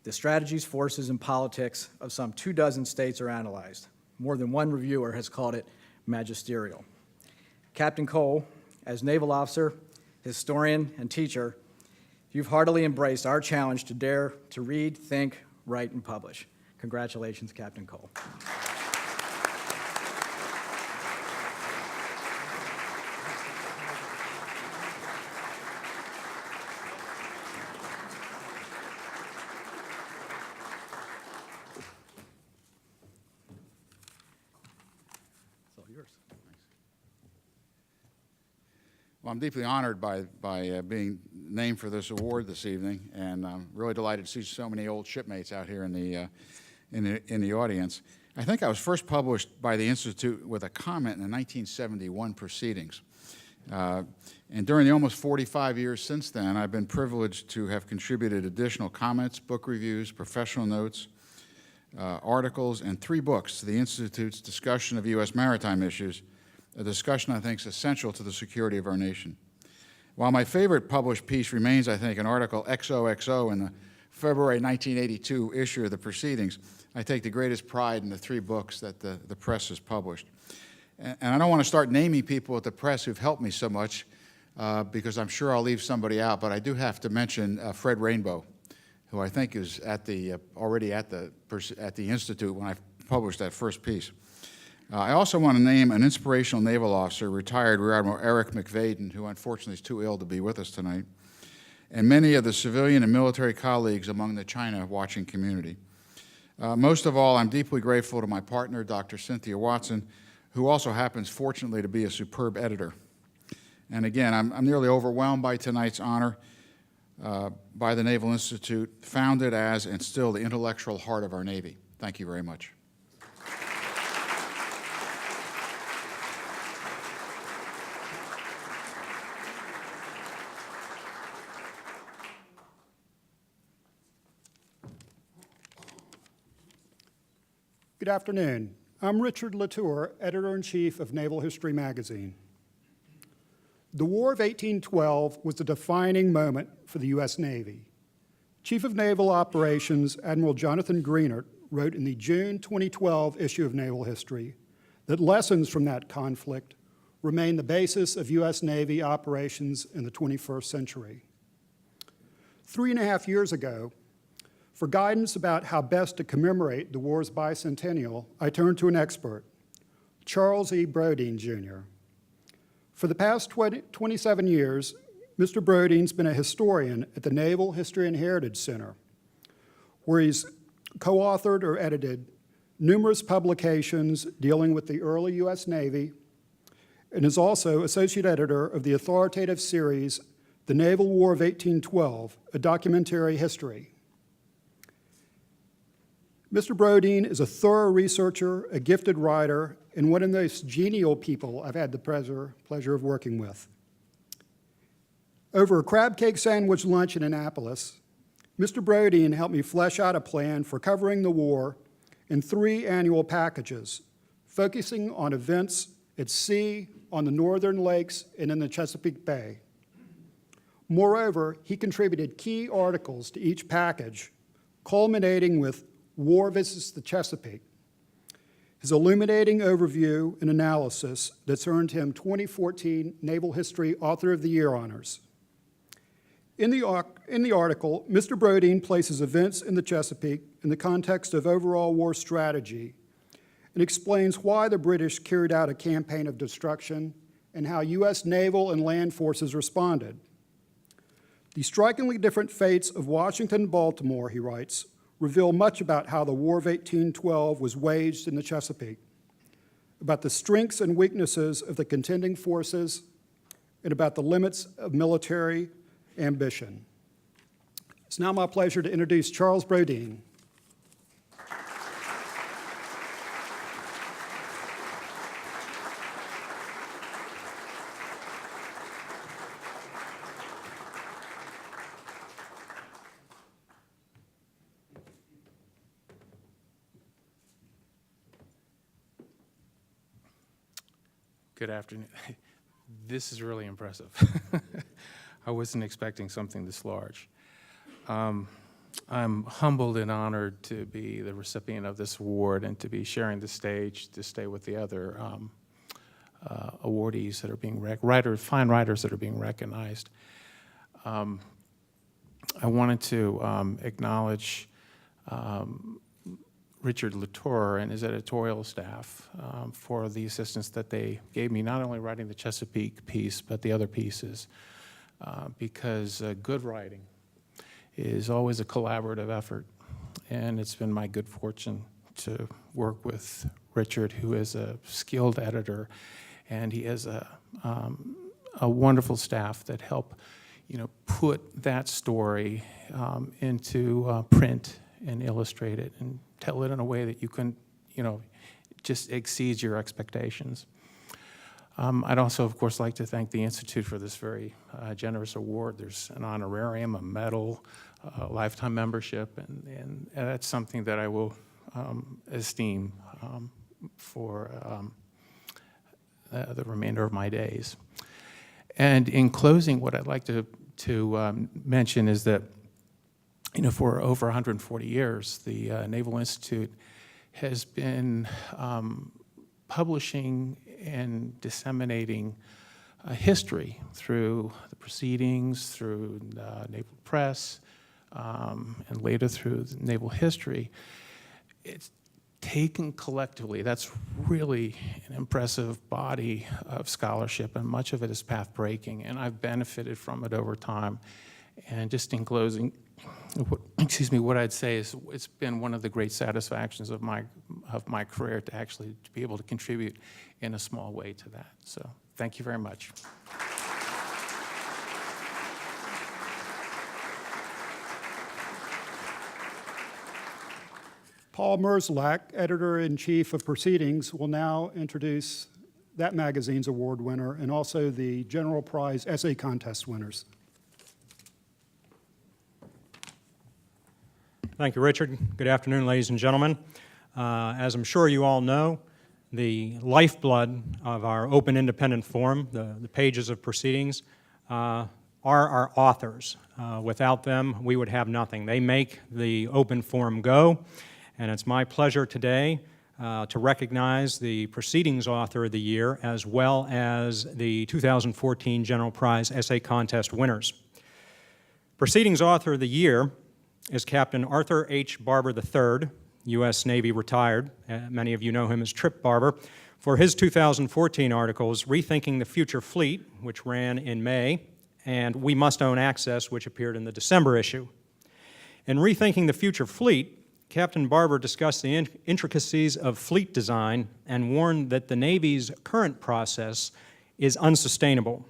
C: the strategies, forces, and politics of some 24 states are analyzed. More than one reviewer has called it magisterial. Captain Cole, as naval officer, historian, and teacher, you've heartily embraced our challenge to dare to read, think, write, and publish. Congratulations, Captain Cole. It's all yours.
D: Well, I'm deeply honored by being named for this award this evening, and I'm really delighted to see so many old shipmates out here in the audience. I think I was first published by the Institute with a comment in the 1971 Proceedings. And during the almost 45 years since then, I've been privileged to have contributed additional comments, book reviews, professional notes, articles, and 3 books to the Institute's discussion of U.S. maritime issues, a discussion I think is essential to the security of our nation. While my favorite published piece remains, I think, an article XOXO in the February 1982 issue of the Proceedings, I take the greatest pride in the 3 books that the press has published. And I don't want to start naming people at the press who've helped me so much because I'm sure I'll leave somebody out, but I do have to mention Fred Rainbow, who I think is already at the Institute when I published that first piece. I also want to name an inspirational naval officer, retired Rear Admiral Eric McVaden, who unfortunately is too ill to be with us tonight, and many of the civilian and military colleagues among the China-watching community. Most of all, I'm deeply grateful to my partner, Dr. Cynthia Watson, who also happens, fortunately, to be a superb editor. And again, I'm nearly overwhelmed by tonight's honor by the Naval Institute, founded as and still the intellectual heart of our Navy. Thank you very much.
E: Good afternoon. I'm Richard Latour, Editor-in-Chief of Naval History Magazine. The War of 1812 was a defining moment for the U.S. Navy. Chief of Naval Operations Admiral Jonathan Greenert wrote in the June 2012 issue of Naval History that lessons from that conflict remain the basis of U.S. Navy operations in the 21st century. 3.5 years ago, for guidance about how best to commemorate the war's bicentennial, I turned to an expert, Charles E. Brodine, Jr. For the past 27 years, Mr. Brodine's been a historian at the Naval History and Heritage Center, where he's co-authored or edited numerous publications dealing with the early U.S. Navy, and is also associate editor of the authoritative series, The Naval War of 1812, a documentary history. Mr. Brodine is a thorough researcher, a gifted writer, and one of the most genial people I've had the pleasure of working with. Over a crab cake sandwich lunch in Annapolis, Mr. Brodine helped me flesh out a plan for covering the war in 3 annual packages, focusing on events at sea, on the northern lakes, and in the Chesapeake Bay. Moreover, he contributed key articles to each package, culminating with War Visits the Chesapeake, his illuminating overview and analysis that's earned him 2014 Naval History Author of the Year honors. In the article, Mr. Brodine places events in the Chesapeake in the context of overall war strategy and explains why the British carried out a campaign of destruction and how U.S. naval and land forces responded. The strikingly different fates of Washington and Baltimore, he writes, reveal much about how the War of 1812 was waged in the Chesapeake, about the strengths and weaknesses of the contending forces, and about the limits of military ambition. It's now my pleasure to introduce Charles Brodine.
F: Good afternoon. This is really impressive. I wasn't expecting something this large. I'm humbled and honored to be the recipient of this award and to be sharing the stage to stay with the other awardees that are being fine writers that are being recognized. I wanted to acknowledge Richard Latour and his editorial staff for the assistance that they gave me, not only writing the Chesapeake piece, but the other pieces, because good writing is always a collaborative effort, and it's been my good fortune to work with Richard, who is a skilled editor, and he has a wonderful staff that help, put that story into print and illustrate it and tell it in a way that you can, just exceeds your expectations. I'd also, of course, like to thank the Institute for this very generous award. There's an honorarium, a medal, a lifetime membership, and that's something that I will esteem for the remainder of my days. And in closing, what I'd like to mention is that for over 140 years, the Naval Institute has been publishing and disseminating history through the Proceedings, through Naval Press, and later through Naval History. It's taken collectively, that's really an impressive body of scholarship, and much of it is path-breaking, and I've benefited from it over time. And just in closing, what I'd say is it's been one of the great satisfactions of my career to actually be able to contribute in a small way to that. So thank you very much.
E: Paul Merzlach, Editor-in-Chief of Proceedings, will now introduce that magazine's award winner and also the General Prize Essay Contest winners.
G: Thank you, Richard. Good afternoon, ladies and gentlemen. As I'm sure you all know, the lifeblood of our open independent forum, the pages of proceedings, are our authors. Without them, we would have nothing. They make the open forum go, and it's my pleasure today to recognize the Proceedings Author of the Year as well as the 2014 General Prize Essay Contest winners. Proceedings Author of the Year is Captain Arthur H. Barber III, U.S. Navy retired. Many of you know him as Trip Barber, for his 2014 articles, Rethinking the Future Fleet, which ran in May, and We Must Own Access, which appeared in the December issue. In Rethinking the Future Fleet, Captain Barber discussed the intricacies of fleet design and warned that the Navy's current process is unsustainable.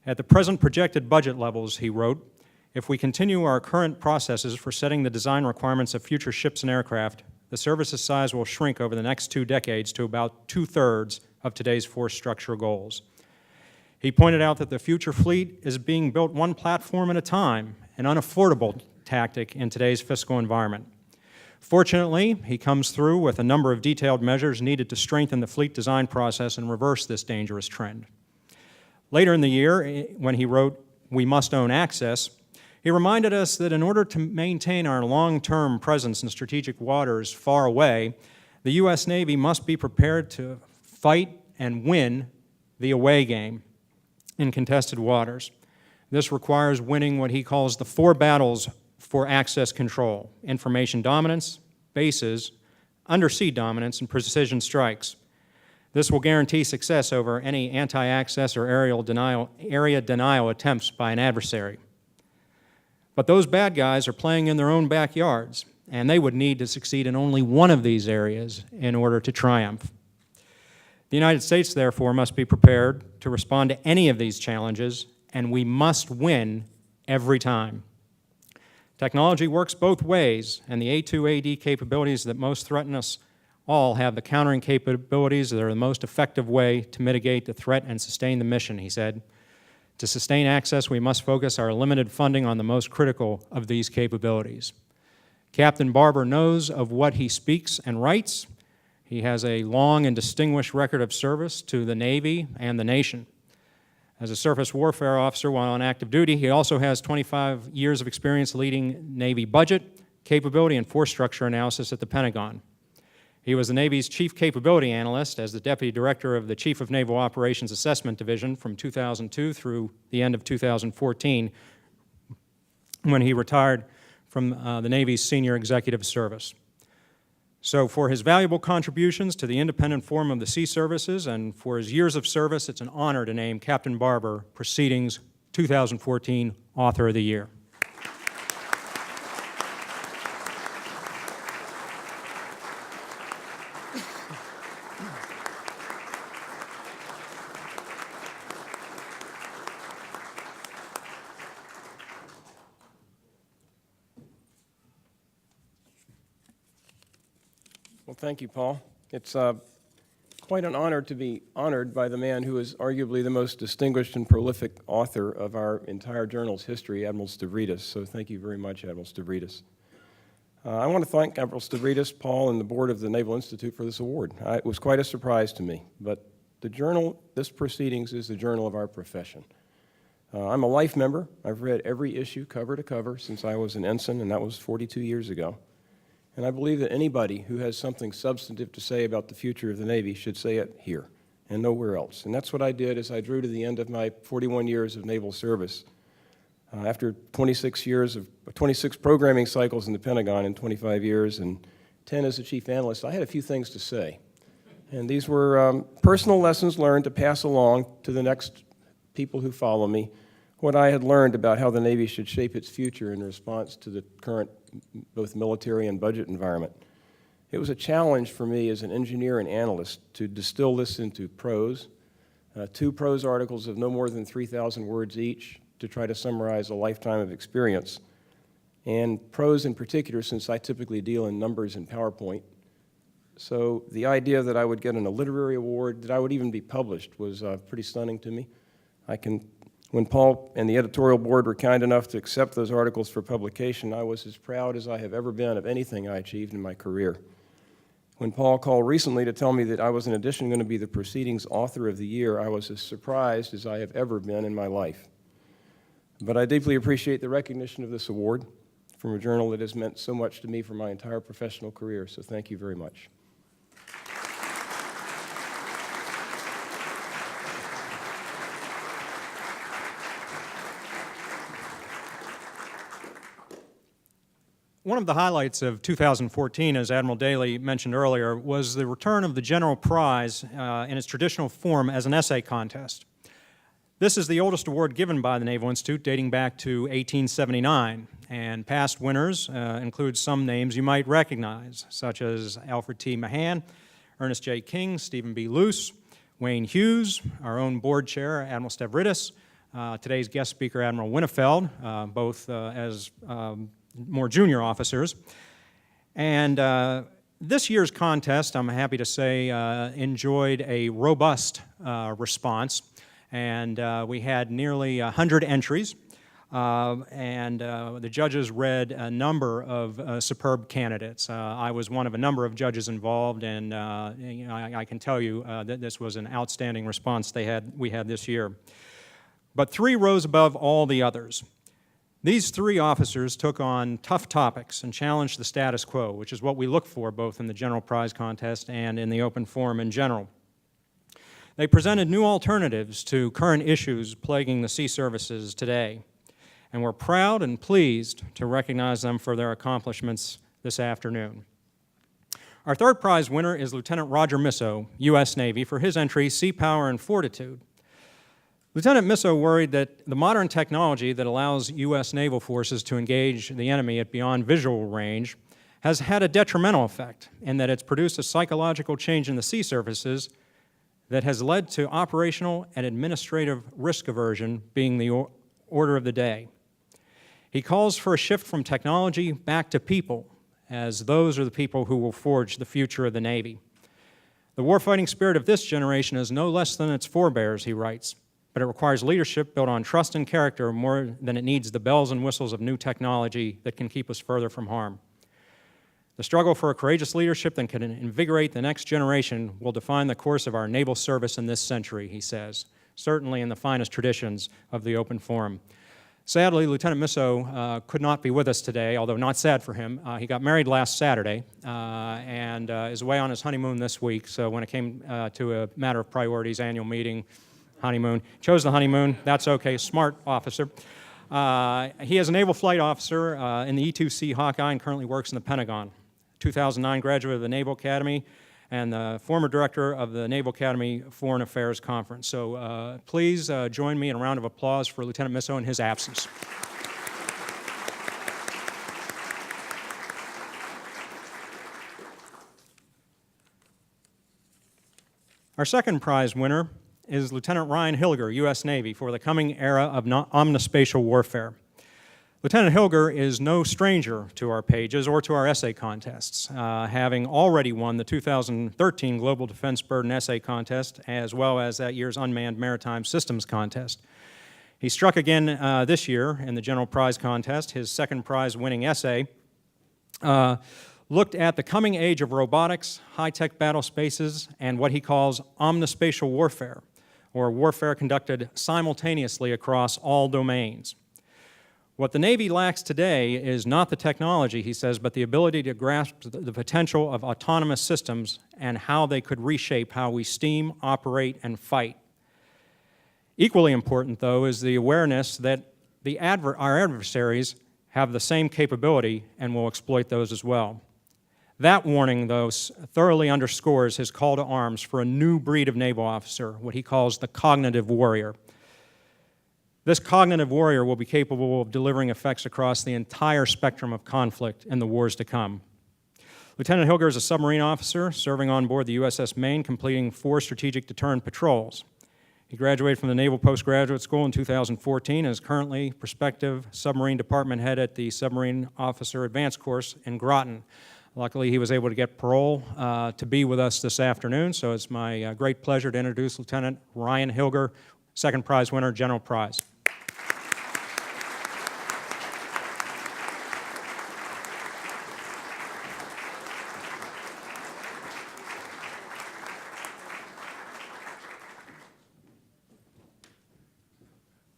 G: At the present projected budget levels, he wrote, if we continue our current processes for setting the design requirements of future ships and aircraft, the service's size will shrink over the next 2 decades to about 2/3 of today's force structure goals. He pointed out that the future fleet is being built one platform at a time, an unaffordable tactic in today's fiscal environment. Fortunately, he comes through with a number of detailed measures needed to strengthen the fleet design process and reverse this dangerous trend. Later in the year, when he wrote, We Must Own Access, he reminded us that in order to maintain our long-term presence in strategic waters far away, the U.S. Navy must be prepared to fight and win the away game in contested waters. This requires winning what he calls the 4 battles for access control: information dominance, bases, undersea dominance, and precision strikes. This will guarantee success over any anti-access or area denial attempts by an adversary. But those bad guys are playing in their own backyards, and they would need to succeed in only one of these areas in order to triumph. The United States, therefore, must be prepared to respond to any of these challenges, and we must win every time. Technology works both ways, and the A2AD capabilities that most threaten us all have the countering capabilities that are the most effective way to mitigate the threat and sustain the mission, he said. To sustain access, we must focus our limited funding on the most critical of these capabilities. Captain Barber knows of what he speaks and writes. He has a long and distinguished record of service to the Navy and the nation. As a surface warfare officer while on active duty, he also has 25 years of experience leading Navy budget, capability, and force structure analysis at the Pentagon. He was the Navy's Chief Capability Analyst as the Deputy Director of the Chief of Naval Operations Assessment Division from 2002 through the end of 2014, when he retired from the Navy's Senior Executive Service. So for his valuable contributions to the independent forum of the Sea Services and for his years of service, it's an honor to name Captain Barber Proceedings 2014 Author of the Year.
H: Well, thank you, Paul. It's quite an honor to be honored by the man who is arguably the most distinguished and prolific author of our entire journal's history, Admiral Stavridis. So thank you very much, Admiral Stavridis. I want to thank Admiral Stavridis, Paul, and the board of the Naval Institute for this award. It was quite a surprise to me, but the journal, this Proceedings, is the journal of our profession. I'm a life member. I've read every issue cover to cover since I was an ensign, and that was 42 years ago. And I believe that anybody who has something substantive to say about the future of the Navy should say it here and nowhere else. And that's what I did as I drew to the end of my 41 years of naval service. After 26 programming cycles in the Pentagon in 25 years and 10 as a chief analyst, I had a few things to say. And these were personal lessons learned to pass along to the next people who follow me, what I had learned about how the Navy should shape its future in response to the current both military and budget environment. It was a challenge for me as an engineer and analyst to distill this into prose, 2 prose articles of no more than 3,000 words each to try to summarize a lifetime of experience, and prose in particular since I typically deal in numbers and PowerPoint. So the idea that I would get a literary award, that I would even be published, was pretty stunning to me. When Paul and the editorial board were kind enough to accept those articles for publication, I was as proud as I have ever been of anything I achieved in my career. When Paul called recently to tell me that I was in addition going to be the Proceedings Author of the Year, I was as surprised as I have ever been in my life. But I deeply appreciate the recognition of this award from a journal that has meant so much to me for my entire professional career, so thank you very much.
G: One of the highlights of 2014, as Admiral Daly mentioned earlier, was the return of the General Prize in its traditional form as an essay contest. This is the oldest award given by the Naval Institute, dating back to 1879, and past winners include some names you might recognize, such as Alfred T. Mahan, Ernest J. King, Stephen B. Luce, Wayne Hughes, our own board chair, Admiral Stavridis, today's guest speaker, Admiral Winnefeld, both as more junior officers. And this year's contest, I'm happy to say, enjoyed a robust response. And we had nearly 100 entries. The judges read a number of superb candidates. I was one of a number of judges involved, and you know, I can tell you that this was an outstanding response we had this year. But three rose above all the others. These three officers took on tough topics and challenged the status quo, which is what we look for both in the General Prize Contest and in the open forum in general. They presented new alternatives to current issues plaguing the sea services today, and we're proud and pleased to recognize them for their accomplishments this afternoon. Our third prize winner is Lieutenant Roger Misso, U.S. Navy, for his entry, Sea Power and Fortitude. Lieutenant Misso worried that the modern technology that allows U.S. naval forces to engage the enemy at beyond visual range has had a detrimental effect in that it's produced a psychological change in the sea services that has led to operational and administrative risk aversion being the order of the day. He calls for a shift from technology back to people, as those are the people who will forge the future of the Navy. The warfighting spirit of this generation is no less than its forebears, he writes, but it requires leadership built on trust and character more than it needs the bells and whistles of new technology that can keep us further from harm. The struggle for a courageous leadership that can invigorate the next generation will define the course of our naval service in this century, he says, certainly in the finest traditions of the open forum. Sadly, Lieutenant Misso could not be with us today, although not sad for him. He got married last Saturday and is away on his honeymoon this week, so when it came to a matter of priorities, annual meeting, honeymoon. Chose the honeymoon. That's okay. Smart officer. He is a naval flight officer in the E-2C Hawkeye and currently works in the Pentagon. 2009 graduate of the Naval Academy and the former director of the Naval Academy Foreign Affairs Conference. So please join me in a round of applause for Lieutenant Misso in his absence. Our second prize winner is Lieutenant Ryan Hilger, U.S. Navy, for the coming era of omnispatial warfare. Lieutenant Hilger is no stranger to our pages or to our essay contests, having already won the 2013 Global Defense Burden Essay Contest, as well as that year's Unmanned Maritime Systems Contest. He struck again this year in the General Prize Contest. His second prize-winning essay looked at the coming age of robotics, high-tech battle spaces, and what he calls omnispatial warfare, or warfare conducted simultaneously across all domains. What the Navy lacks today is not the technology, he says, but the ability to grasp the potential of autonomous systems and how they could reshape how we steam, operate, and fight. Equally important, though, is the awareness that our adversaries have the same capability and will exploit those as well. That warning, though, thoroughly underscores his call to arms for a new breed of naval officer, what he calls the cognitive warrior. This cognitive warrior will be capable of delivering effects across the entire spectrum of conflict in the wars to come. Lieutenant Hilger is a submarine officer serving on board the USS Maine, completing 4 strategic deterrent patrols. He graduated from the Naval Postgraduate School in 2014 and is currently prospective submarine department head at the Submarine Officer Advanced Course in Groton. Luckily, he was able to get parole to be with us this afternoon, so it's my great pleasure to introduce Lieutenant Ryan Hilger, second prize winner, General Prize.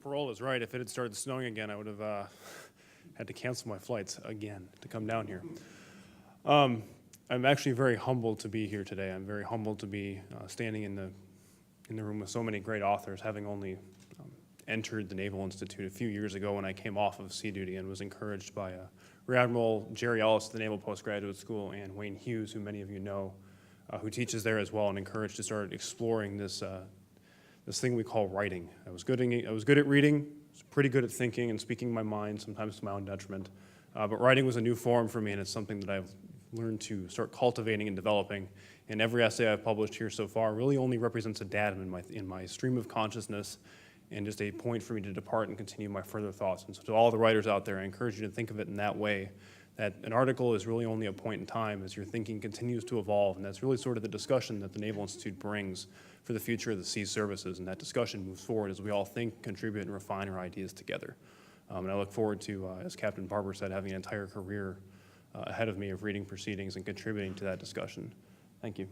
I: Parole is right. If it had started snowing again, I would have had to cancel my flights again to come down here. I'm actually very humbled to be here today. I'm very humbled to be standing in the room with so many great authors, having only entered the Naval Institute a few years ago when I came off of sea duty and was encouraged by Rear Admiral Jerry Ellis at the Naval Postgraduate School and Wayne Hughes, who many of you know, who teaches there as well, and encouraged to start exploring this thing we call writing. I was good at reading, was pretty good at thinking and speaking my mind, sometimes to my own detriment. But writing was a new form for me, and it's something that I've learned to start cultivating and developing. And every essay I've published here so far really only represents a datum in my stream of consciousness, and just a point for me to depart and continue my further thoughts. And so to all the writers out there, I encourage you to think of it in that way, that an article is really only a point in time as your thinking continues to evolve, and that's really sort of the discussion that the Naval Institute brings for the future of the sea services, and that discussion moves forward as we all think, contribute, and refine our ideas together. And I look forward to, as Captain Barber said, having an entire career ahead of me of reading Proceedings and contributing to that discussion. Thank you.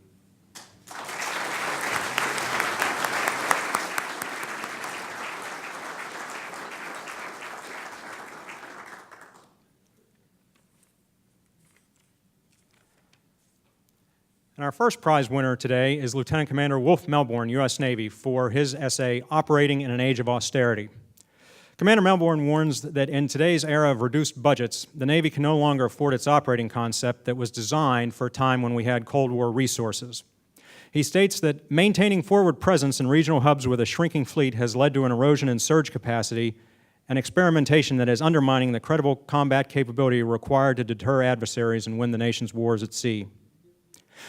G: And our first prize winner today is Lieutenant Commander Wolf Melbourne, U.S. Navy, for his essay, Operating in an Age of Austerity. Commander Melbourne warns that in today's era of reduced budgets, the Navy can no longer afford its operating concept that was designed for a time when we had Cold War resources. He states that maintaining forward presence in regional hubs with a shrinking fleet has led to an erosion in surge capacity and experimentation that is undermining the credible combat capability required to deter adversaries and win the nation's wars at sea.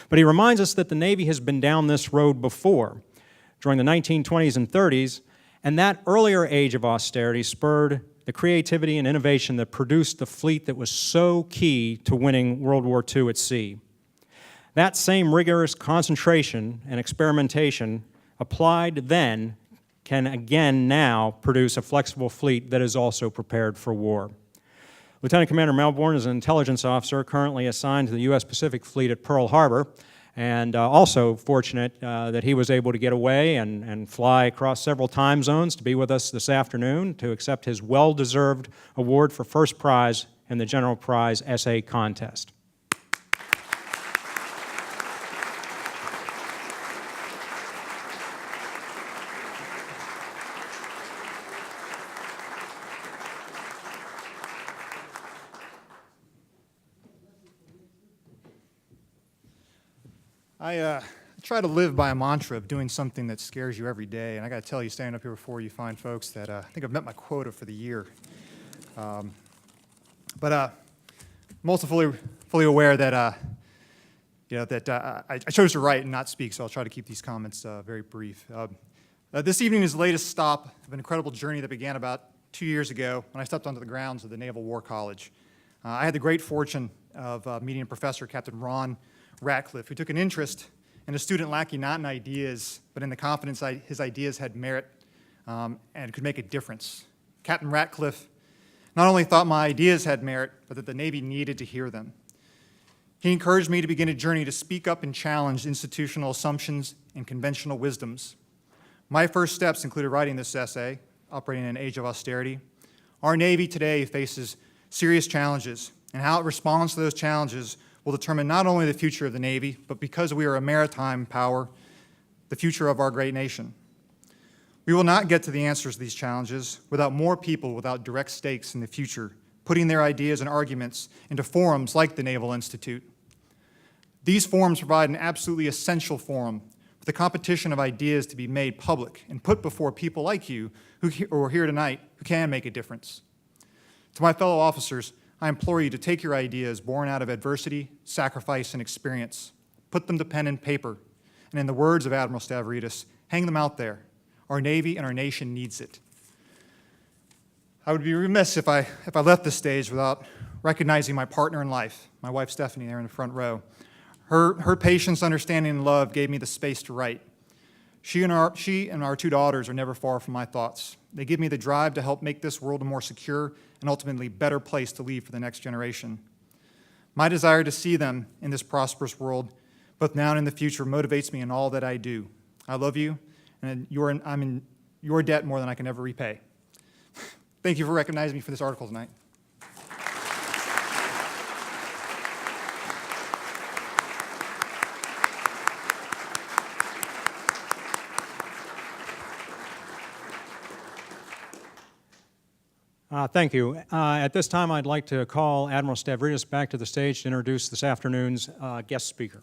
G: But he reminds us that the Navy has been down this road before, during the 1920s and 30s, and that earlier age of austerity spurred the creativity and innovation that produced the fleet that was so key to winning World War II at sea. That same rigorous concentration and experimentation applied then can again now produce a flexible fleet that is also prepared for war. Lieutenant Commander Melbourne is an intelligence officer currently assigned to the U.S. Pacific Fleet at Pearl Harbor, and also fortunate that he was able to get away and fly across several time zones to be with us this afternoon to accept his well-deserved award for first prize in the General Prize Essay Contest.
J: I try to live by a mantra of doing something that scares you every day, and I got to tell you, standing up here before you fine folks, that I think I've met my quota for the year. I'm also fully aware that I chose to write and not speak, so I'll try to keep these comments very brief. This evening is the latest stop of an incredible journey that began about 2 years ago when I stepped onto the grounds of the Naval War College. I had the great fortune of meeting a professor, Captain Ron Ratcliffe, who took an interest in a student lacking not in ideas, but in the confidence his ideas had merit and could make a difference. Captain Ratcliffe not only thought my ideas had merit, but that the Navy needed to hear them. He encouraged me to begin a journey to speak up and challenge institutional assumptions and conventional wisdoms. My first steps included writing this essay, Operating in an Age of Austerity. Our Navy today faces serious challenges, and how it responds to those challenges will determine not only the future of the Navy, but because we are a maritime power, the future of our great nation. We will not get to the answers to these challenges without more people without direct stakes in the future, putting their ideas and arguments into forums like the Naval Institute. These forums provide an absolutely essential forum for the competition of ideas to be made public and put before people like you who are here tonight who can make a difference. To my fellow officers, I implore you to take your ideas born out of adversity, sacrifice, and experience, put them to pen and paper, and in the words of Admiral Stavridis, hang them out there. Our Navy and our nation needs it. I would be remiss if I left this stage without recognizing my partner in life, my wife Stephanie there in the front row. Her patience, understanding, and love gave me the space to write. She and our 2 daughters are never far from my thoughts. They give me the drive to help make this world a more secure and ultimately better place to leave for the next generation. My desire to see them in this prosperous world, both now and in the future, motivates me in all that I do. I love you, and I'm in your debt more than I can ever repay. Thank you for recognizing me for this article tonight.
G: Thank you. At this time, I'd like to call Admiral Stavridis back to the stage to introduce this afternoon's guest speaker.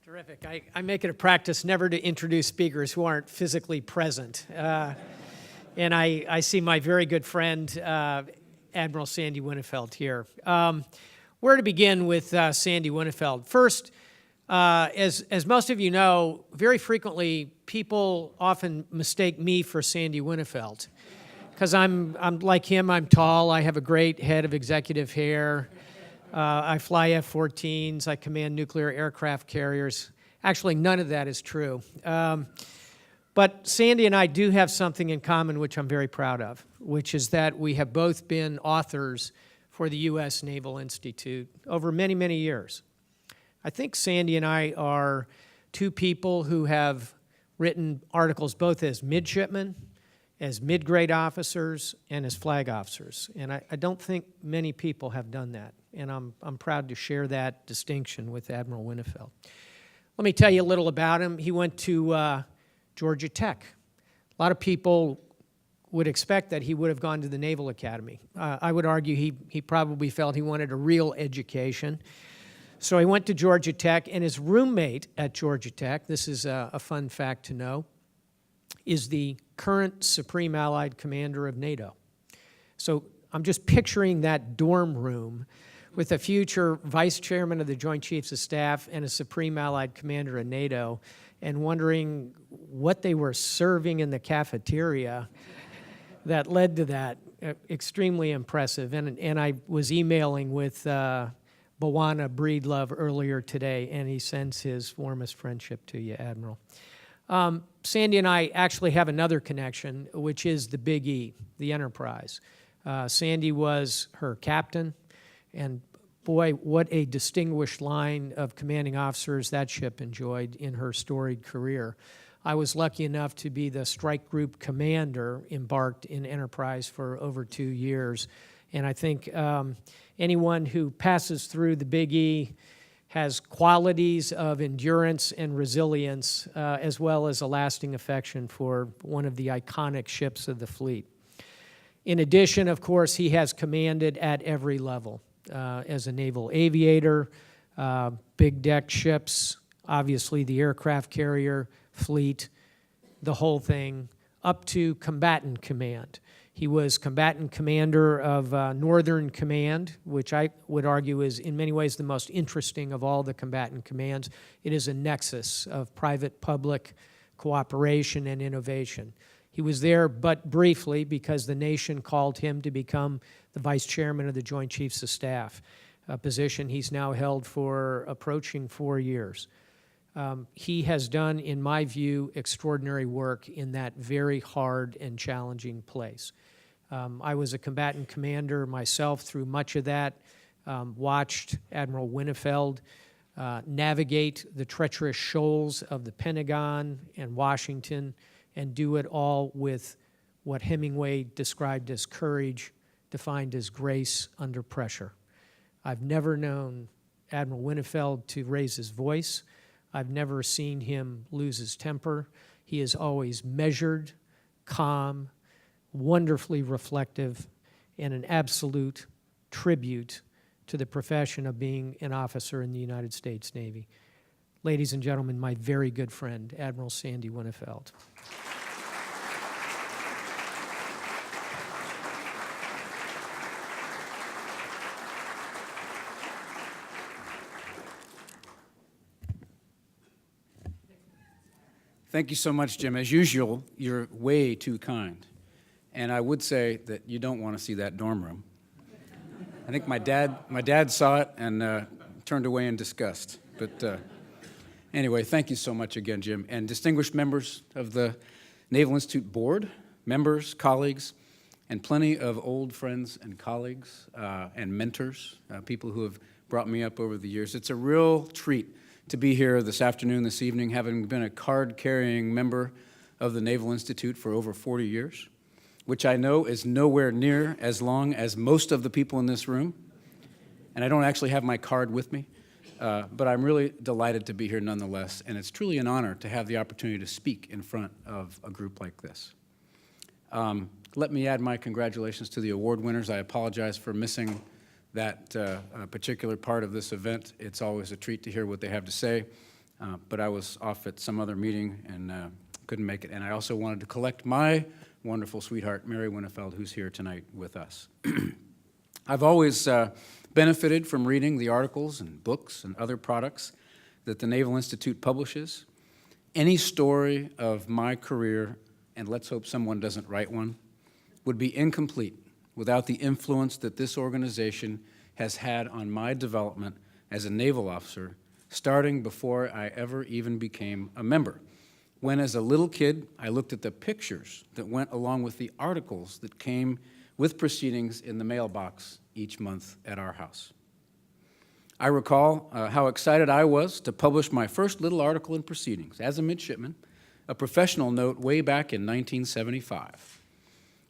B: Terrific. I make it a practice never to introduce speakers who aren't physically present. And I see my very good friend, Admiral Sandy Winnefeld here. Where to begin with Sandy Winnefeld? First, as most of you know, very frequently people often mistake me for Sandy Winnefeld. Because I'm like him, I'm tall, I have a great head of executive hair. I fly F-14s, I command nuclear aircraft carriers. Actually, none of that is true. But Sandy and I do have something in common which I'm very proud of, which is that we have both been authors for the U.S. Naval Institute over many, many years. I think Sandy and I are two people who have written articles both as midshipmen, as mid-grade officers, and as flag officers. And I don't think many people have done that. And I'm proud to share that distinction with Admiral Winnefeld. Let me tell you a little about him. He went to Georgia Tech. A lot of people would expect that he would have gone to the Naval Academy. I would argue he probably felt he wanted a real education. So he went to Georgia Tech, and his roommate at Georgia Tech, this is a fun fact to know, is the current Supreme Allied Commander of NATO. So I'm just picturing that dorm room with a future Vice Chairman of the Joint Chiefs of Staff and a Supreme Allied Commander of NATO, and wondering what they were serving in the cafeteria that led to that. Extremely impressive. And I was emailing with Bawana Breedlove earlier today, and he sends his warmest friendship to you, Admiral. Sandy and I actually have another connection, which is the Big E, the Enterprise. Sandy was her captain, and boy, what a distinguished line of commanding officers that ship enjoyed in her storied career. I was lucky enough to be the strike group commander embarked in Enterprise for over 2 years, and I think anyone who passes through the Big E has qualities of endurance and resilience, as well as a lasting affection for one of the iconic ships of the fleet. In addition, of course, he has commanded at every level. As a naval aviator, big deck ships, obviously the aircraft carrier, fleet, the whole thing, up to combatant command. He was combatant commander of Northern Command, which I would argue is in many ways the most interesting of all the combatant commands. It is a nexus of private-public cooperation and innovation. He was there but briefly because the nation called him to become the Vice Chairman of the Joint Chiefs of Staff, a position he's now held for approaching 4 years. He has done, in my view, extraordinary work in that very hard and challenging place. I was a combatant commander myself through much of that, watched Admiral Winnefeld navigate the treacherous shoals of the Pentagon and Washington and do it all with what Hemingway described as courage, defined as grace under pressure. I've never known Admiral Winnefeld to raise his voice. I've never seen him lose his temper. He is always measured, calm, wonderfully reflective, and an absolute tribute to the profession of being an officer in the United States Navy. Ladies and gentlemen, my very good friend, Admiral Sandy Winnefeld.
K: Thank you so much, Jim. As usual, you're way too kind. And I would say that you don't want to see that dorm room. I think my dad saw it and turned away in disgust. But anyway, thank you so much again, Jim. And distinguished members of the Naval Institute Board, members, colleagues, and plenty of old friends and colleagues and mentors, people who have brought me up over the years. It's a real treat to be here this afternoon, this evening, having been a card-carrying member of the Naval Institute for over 40 years, which I know is nowhere near as long as most of the people in this room. And I don't actually have my card with me, but I'm really delighted to be here nonetheless, and it's truly an honor to have the opportunity to speak in front of a group like this. Let me add my congratulations to the award winners. I apologize for missing that particular part of this event. It's always a treat to hear what they have to say, but I was off at some other meeting and couldn't make it. And I also wanted to collect my wonderful sweetheart, Mary Winnefeld, who's here tonight with us. I've always benefited from reading the articles and books and other products that the Naval Institute publishes. Any story of my career, and let's hope someone doesn't write one, would be incomplete without the influence that this organization has had on my development as a naval officer, starting before I ever even became a member. When, as a little kid, I looked at the pictures that went along with the articles that came with Proceedings in the mailbox each month at our house. I recall how excited I was to publish my first little article in Proceedings as a midshipman, a professional note way back in 1975.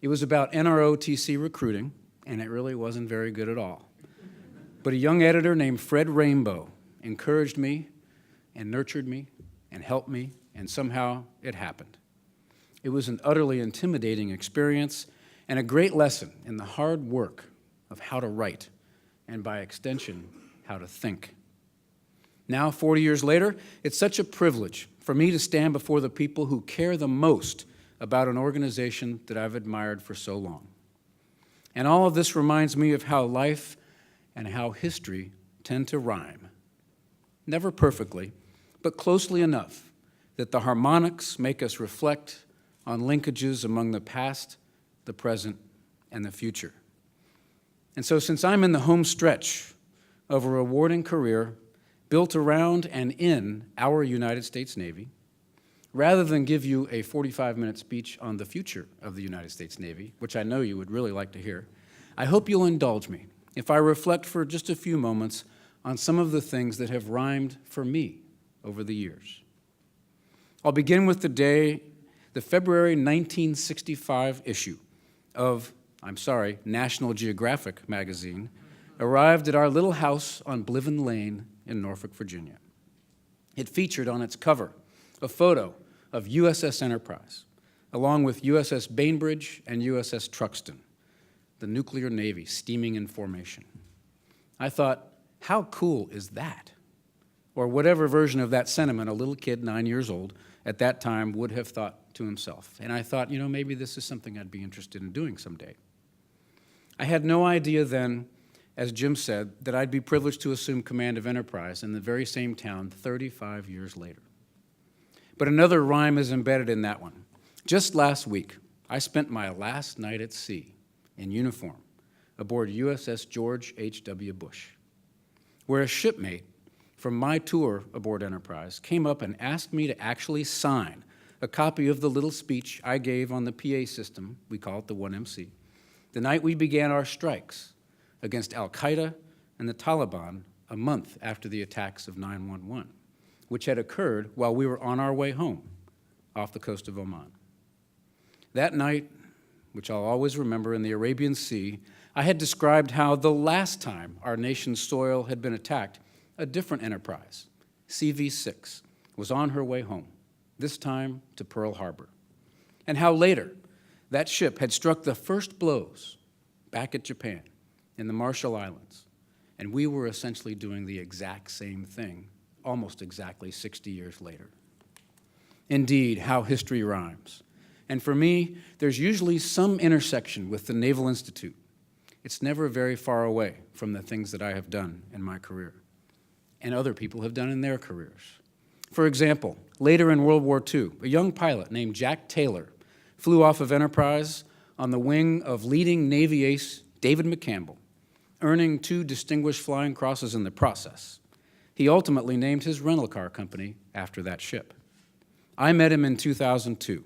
K: It was about NROTC recruiting, and it really wasn't very good at all. But a young editor named Fred Rainbow encouraged me and nurtured me and helped me, and somehow it happened. It was an utterly intimidating experience and a great lesson in the hard work of how to write, and by extension, how to think. Now, 40 years later, it's such a privilege for me to stand before the people who care the most about an organization that I've admired for so long. And all of this reminds me of how life and how history tend to rhyme. Never perfectly, but closely enough that the harmonics make us reflect on linkages among the past, the present, and the future. And so since I'm in the home stretch of a rewarding career built around and in our United States Navy, rather than give you a 45-minute speech on the future of the United States Navy, which I know you would really like to hear, I hope you'll indulge me if I reflect for just a few moments on some of the things that have rhymed for me over the years. I'll begin with the February 1965 issue of, National Geographic magazine arrived at our little house on Bliven Lane in Norfolk, Virginia. It featured on its cover a photo of USS Enterprise, along with USS Bainbridge and USS Truxtun, the nuclear navy steaming in formation. I thought, how cool is that? Or whatever version of that sentiment a little kid 9 years old at that time would have thought to himself. And I thought, maybe this is something I'd be interested in doing someday. I had no idea then, as Jim said, that I'd be privileged to assume command of Enterprise in the very same town 35 years later. But another rhyme is embedded in that one. Just last week, I spent my last night at sea in uniform aboard USS George H.W. Bush, where a shipmate from my tour aboard Enterprise came up and asked me to actually sign a copy of the little speech I gave on the PA system, we call it the 1MC, the night we began our strikes against Al-Qaeda and the Taliban a month after the attacks of 9/11, which had occurred while we were on our way home off the coast of Oman. That night, which I'll always remember in the Arabian Sea, I had described how the last time our nation's soil had been attacked, a different Enterprise, CV-6, was on her way home, this time to Pearl Harbor, and how later that ship had struck the first blows back at Japan in the Marshall Islands, and we were essentially doing the exact same thing almost exactly 60 years later. Indeed, how history rhymes. And for me, there's usually some intersection with the Naval Institute. It's never very far away from the things that I have done in my career and other people have done in their careers. For example, later in World War II, a young pilot named Jack Taylor flew off of Enterprise on the wing of leading Navy ace David McCampbell, earning 2 Distinguished Flying Crosses in the process. He ultimately named his rental car company after that ship. I met him in 2002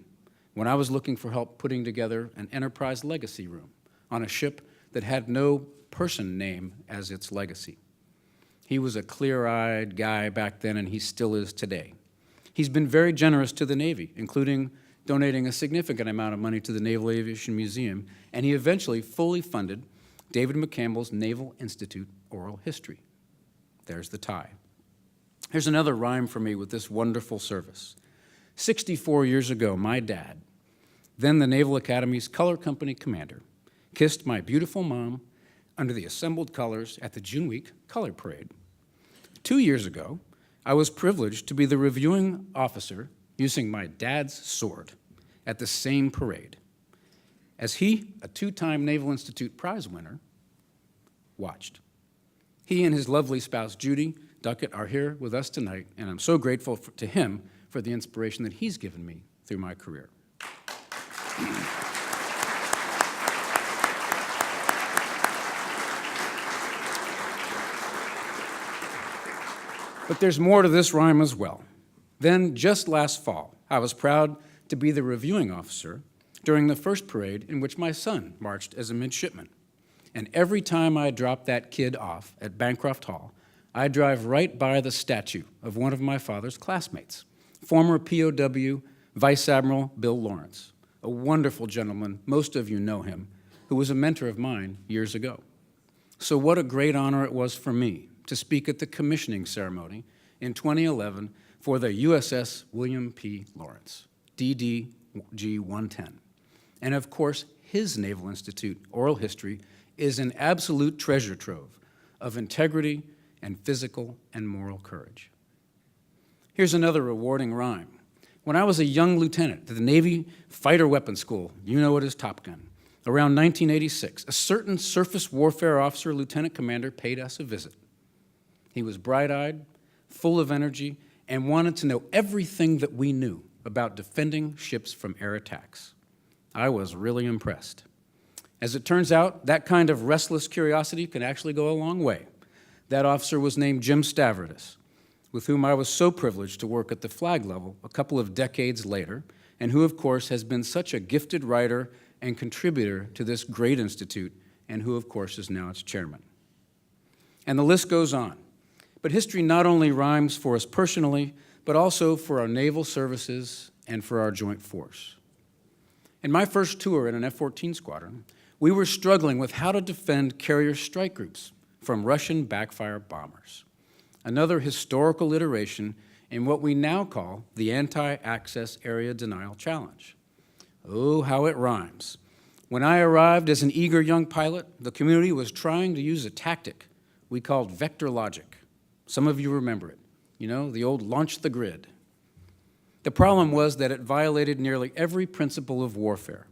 K: when I was looking for help putting together an Enterprise legacy room on a ship that had no person name as its legacy. He was a clear-eyed guy back then, and he still is today. He's been very generous to the Navy, including donating a significant amount of money to the Naval Aviation Museum, and he eventually fully funded David McCampbell's Naval Institute Oral History. There's the tie. Here's another rhyme for me with this wonderful service. 64 years ago, my dad, then the Naval Academy's color company commander, kissed my beautiful mom under the assembled colors at the June Week Color Parade. 2 years ago, I was privileged to be the reviewing officer using my dad's sword at the same parade, as he, a two-time Naval Institute prize winner, watched. He and his lovely spouse, Judy Duckett, are here with us tonight, and I'm so grateful to him for the inspiration that he's given me through my career. But there's more to this rhyme as well. Then, just last fall, I was proud to be the reviewing officer during the first parade in which my son marched as a midshipman. And every time I drop that kid off at Bancroft Hall, I drive right by the statue of one of my father's classmates, former POW Vice Admiral Bill Lawrence, a wonderful gentleman, most of you know him, who was a mentor of mine years ago. So what a great honor it was for me to speak at the commissioning ceremony in 2011 for the USS William P. Lawrence, DDG-110. And of course, his Naval Institute oral history is an absolute treasure trove of integrity and physical and moral courage. Here's another rewarding rhyme. When I was a young lieutenant at the Navy Fighter Weapons School, you know it as Top Gun, around 1986, a certain surface warfare officer lieutenant commander paid us a visit. He was bright-eyed, full of energy, and wanted to know everything that we knew about defending ships from air attacks. I was really impressed. As it turns out, that kind of restless curiosity can actually go a long way. That officer was named Jim Stavridis, with whom I was so privileged to work at the flag level a couple of decades later, and who, of course, has been such a gifted writer and contributor to this great institute, and who, of course, is now its chairman. And the list goes on. But history not only rhymes for us personally, but also for our naval services and for our joint force. In my first tour in an F-14 squadron, we were struggling with how to defend carrier strike groups from Russian backfire bombers, another historical iteration in what we now call the Anti-Access Area Denial Challenge. Oh, how it rhymes. When I arrived as an eager young pilot, the community was trying to use a tactic we called vector logic. Some of you remember it. You know, the old launch the grid. The problem was that it violated nearly every principle of warfare,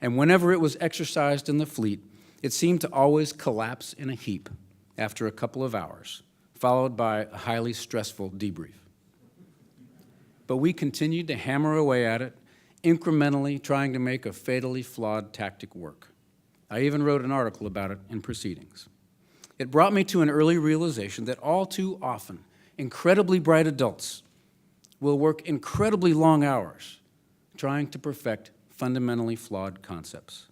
K: and whenever it was exercised in the fleet, it seemed to always collapse in a heap after a couple of hours, followed by a highly stressful debrief. But we continued to hammer away at it, incrementally trying to make a fatally flawed tactic work. I even wrote an article about it in Proceedings. It brought me to an early realization that all too often, incredibly bright adults will work incredibly long hours trying to perfect fundamentally flawed concepts.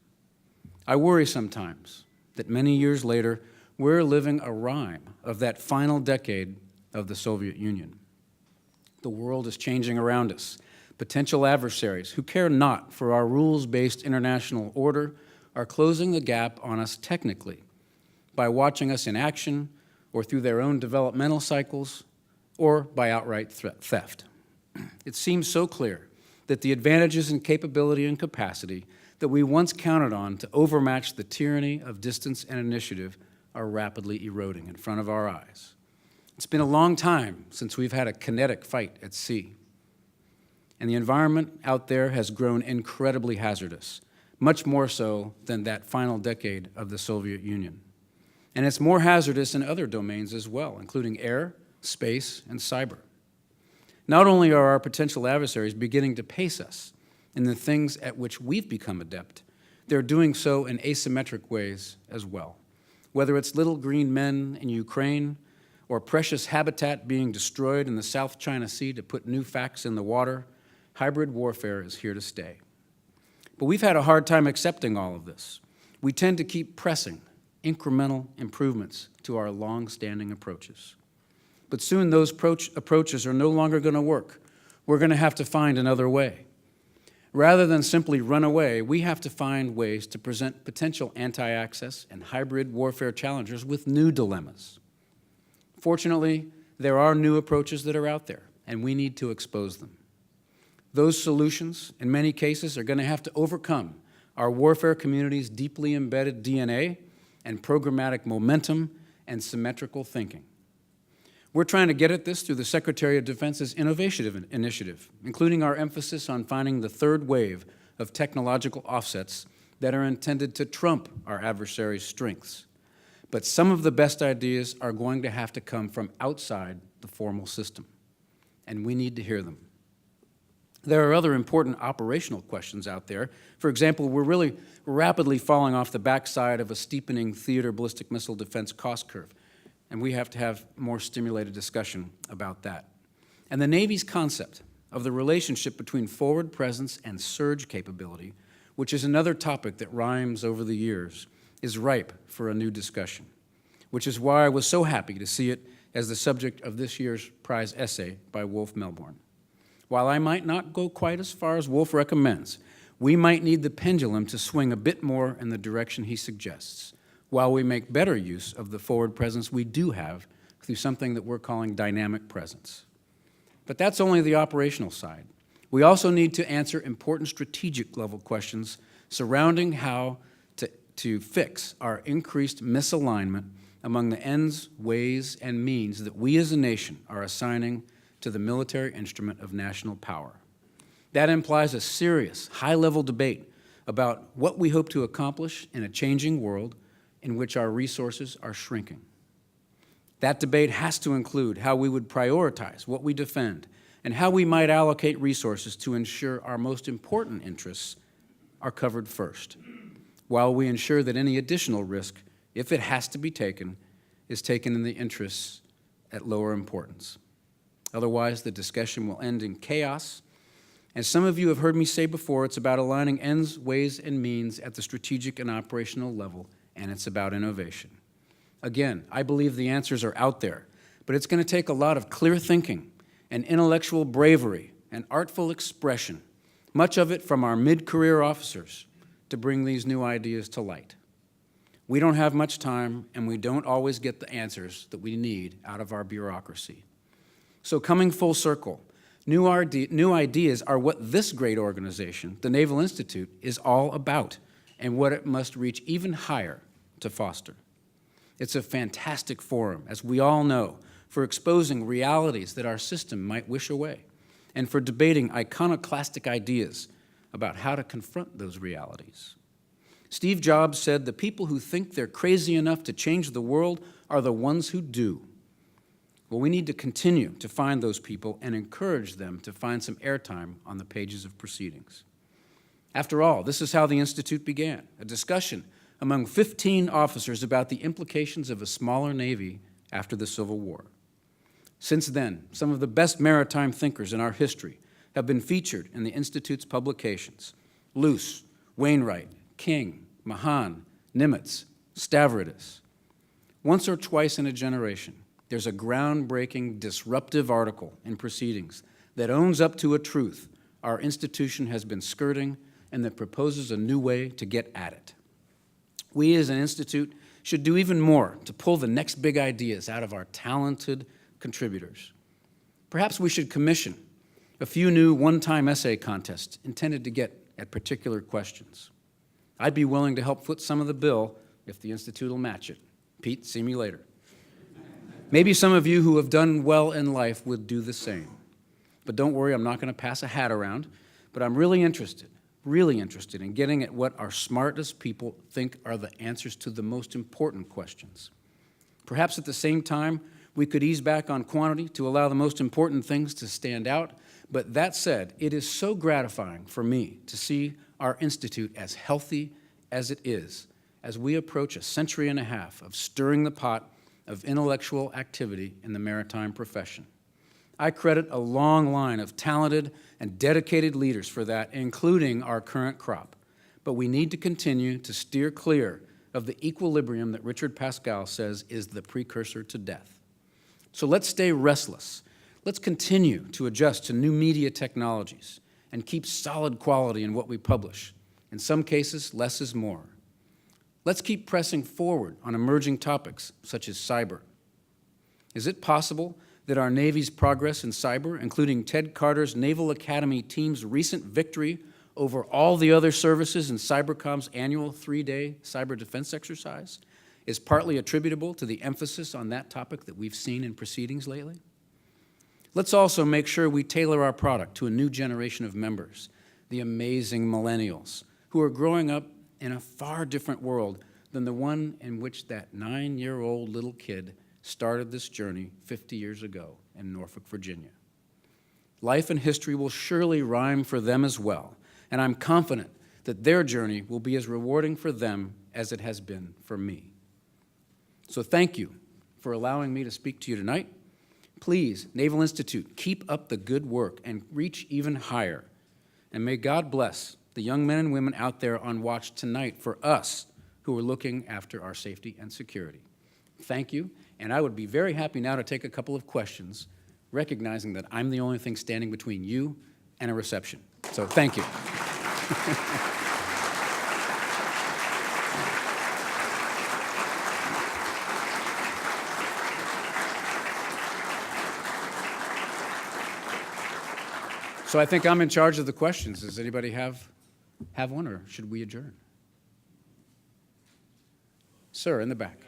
K: I worry sometimes that many years later, we're living a rhyme of that final decade of the Soviet Union. The world is changing around us. Potential adversaries who care not for our rules-based international order are closing the gap on us technically by watching us in action or through their own developmental cycles or by outright theft. It seems so clear that the advantages in capability and capacity that we once counted on to overmatch the tyranny of distance and initiative are rapidly eroding in front of our eyes. It's been a long time since we've had a kinetic fight at sea. And the environment out there has grown incredibly hazardous, much more so than that final decade of the Soviet Union. And it's more hazardous in other domains as well, including air, space, and cyber. Not only are our potential adversaries beginning to pace us in the things at which we've become adept, they're doing so in asymmetric ways as well. Whether it's little green men in Ukraine or precious habitat being destroyed in the South China Sea to put new facts in the water, hybrid warfare is here to stay. But we've had a hard time accepting all of this. We tend to keep pressing incremental improvements to our long-standing approaches. But soon those approaches are no longer going to work. We're going to have to find another way. Rather than simply run away, we have to find ways to present potential anti-access and hybrid warfare challengers with new dilemmas. Fortunately, there are new approaches that are out there, and we need to expose them. Those solutions, in many cases, are going to have to overcome our warfare community's deeply embedded DNA and programmatic momentum and symmetrical thinking. We're trying to get at this through the Secretary of Defense's Innovation Initiative, including our emphasis on finding the third wave of technological offsets that are intended to trump our adversaries' strengths. But some of the best ideas are going to have to come from outside the formal system, and we need to hear them. There are other important operational questions out there. For example, we're really rapidly falling off the backside of a steepening theater ballistic missile defense cost curve, and we have to have more stimulated discussion about that. And the Navy's concept of the relationship between forward presence and surge capability, which is another topic that rhymes over the years, is ripe for a new discussion, which is why I was so happy to see it as the subject of this year's prize essay by Wolf Melbourne. While I might not go quite as far as Wolf recommends, we might need the pendulum to swing a bit more in the direction he suggests, while we make better use of the forward presence we do have through something that we're calling dynamic presence. But that's only the operational side. We also need to answer important strategic level questions surrounding how to fix our increased misalignment among the ends, ways, and means that we as a nation are assigning to the military instrument of national power. That implies a serious, high-level debate about what we hope to accomplish in a changing world in which our resources are shrinking. That debate has to include how we would prioritize what we defend and how we might allocate resources to ensure our most important interests are covered first, while we ensure that any additional risk, if it has to be taken, is taken in the interests at lower importance. Otherwise, the discussion will end in chaos. As some of you have heard me say before, it's about aligning ends, ways, and means at the strategic and operational level, and it's about innovation. Again, I believe the answers are out there, but it's going to take a lot of clear thinking and intellectual bravery and artful expression, much of it from our mid-career officers, to bring these new ideas to light. We don't have much time, and we don't always get the answers that we need out of our bureaucracy. So coming full circle, new ideas are what this great organization, the Naval Institute, is all about, and what it must reach even higher to foster. It's a fantastic forum, as we all know, for exposing realities that our system might wish away, and for debating iconoclastic ideas about how to confront those realities. Steve Jobs said, "The people who think they're crazy enough to change the world are the ones who do." Well, we need to continue to find those people and encourage them to find some airtime on the pages of Proceedings. After all, this is how the Institute began, a discussion among 15 officers about the implications of a smaller Navy after the Civil War. Since then, some of the best maritime thinkers in our history have been featured in the Institute's publications: Luce, Wainwright, King, Mahan, Nimitz, Stavridis. Once or twice in a generation, there's a groundbreaking, disruptive article in Proceedings that owns up to a truth our institution has been skirting and that proposes a new way to get at it. We as an institute should do even more to pull the next big ideas out of our talented contributors. Perhaps we should commission a few new one-time essay contests intended to get at particular questions. I'd be willing to help foot some of the bill if the Institute will match it. Pete, see me later. Maybe some of you who have done well in life would do the same. But don't worry, I'm not going to pass a hat around, but I'm really interested in getting at what our smartest people think are the answers to the most important questions. Perhaps at the same time, we could ease back on quantity to allow the most important things to stand out. But that said, it is so gratifying for me to see our institute as healthy as it is as we approach a century and a half of stirring the pot of intellectual activity in the maritime profession. I credit a long line of talented and dedicated leaders for that, including our current crop. But we need to continue to steer clear of the equilibrium that Richard Pascal says is the precursor to death. So let's stay restless. Let's continue to adjust to new media technologies and keep solid quality in what we publish. In some cases, less is more. Let's keep pressing forward on emerging topics such as cyber. Is it possible that our Navy's progress in cyber, including Ted Carter's Naval Academy team's recent victory over all the other services in Cybercom's annual 3-day cyber defense exercise, is partly attributable to the emphasis on that topic that we've seen in proceedings lately? Let's also make sure we tailor our product to a new generation of members, the amazing millennials, who are growing up in a far different world than the one in which that 9-year-old little kid started this journey 50 years ago in Norfolk, Virginia. Life and history will surely rhyme for them as well, and I'm confident that their journey will be as rewarding for them as it has been for me. So thank you for allowing me to speak to you tonight. Please, Naval Institute, keep up the good work and reach even higher. And may God bless the young men and women out there on watch tonight for us who are looking after our safety and security. Thank you, and I would be very happy now to take a couple of questions, recognizing that I'm the only thing standing between you and a reception. So thank you. So I think I'm in charge of the questions. Does anybody have one, or should we adjourn? Sir, in the back.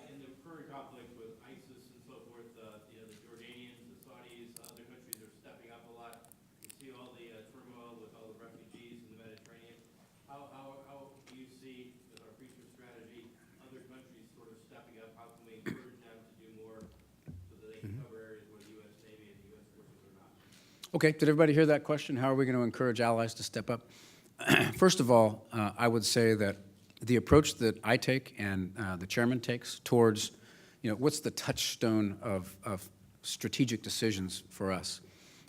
L: In the current conflict with ISIS and so forth, the Jordanians, the Saudis, other countries are stepping up a lot. You see all the turmoil with all the refugees in the Mediterranean. How do you see, with our future strategy, other countries sort of stepping up? How can we encourage them to do more so that they can cover areas where the U.S. Navy and the U.S. forces are not?
K: Okay, did everybody hear that question? How are we going to encourage allies to step up? First of all, I would say that the approach that I take and the chairman takes towards, what's the touchstone of strategic decisions for us,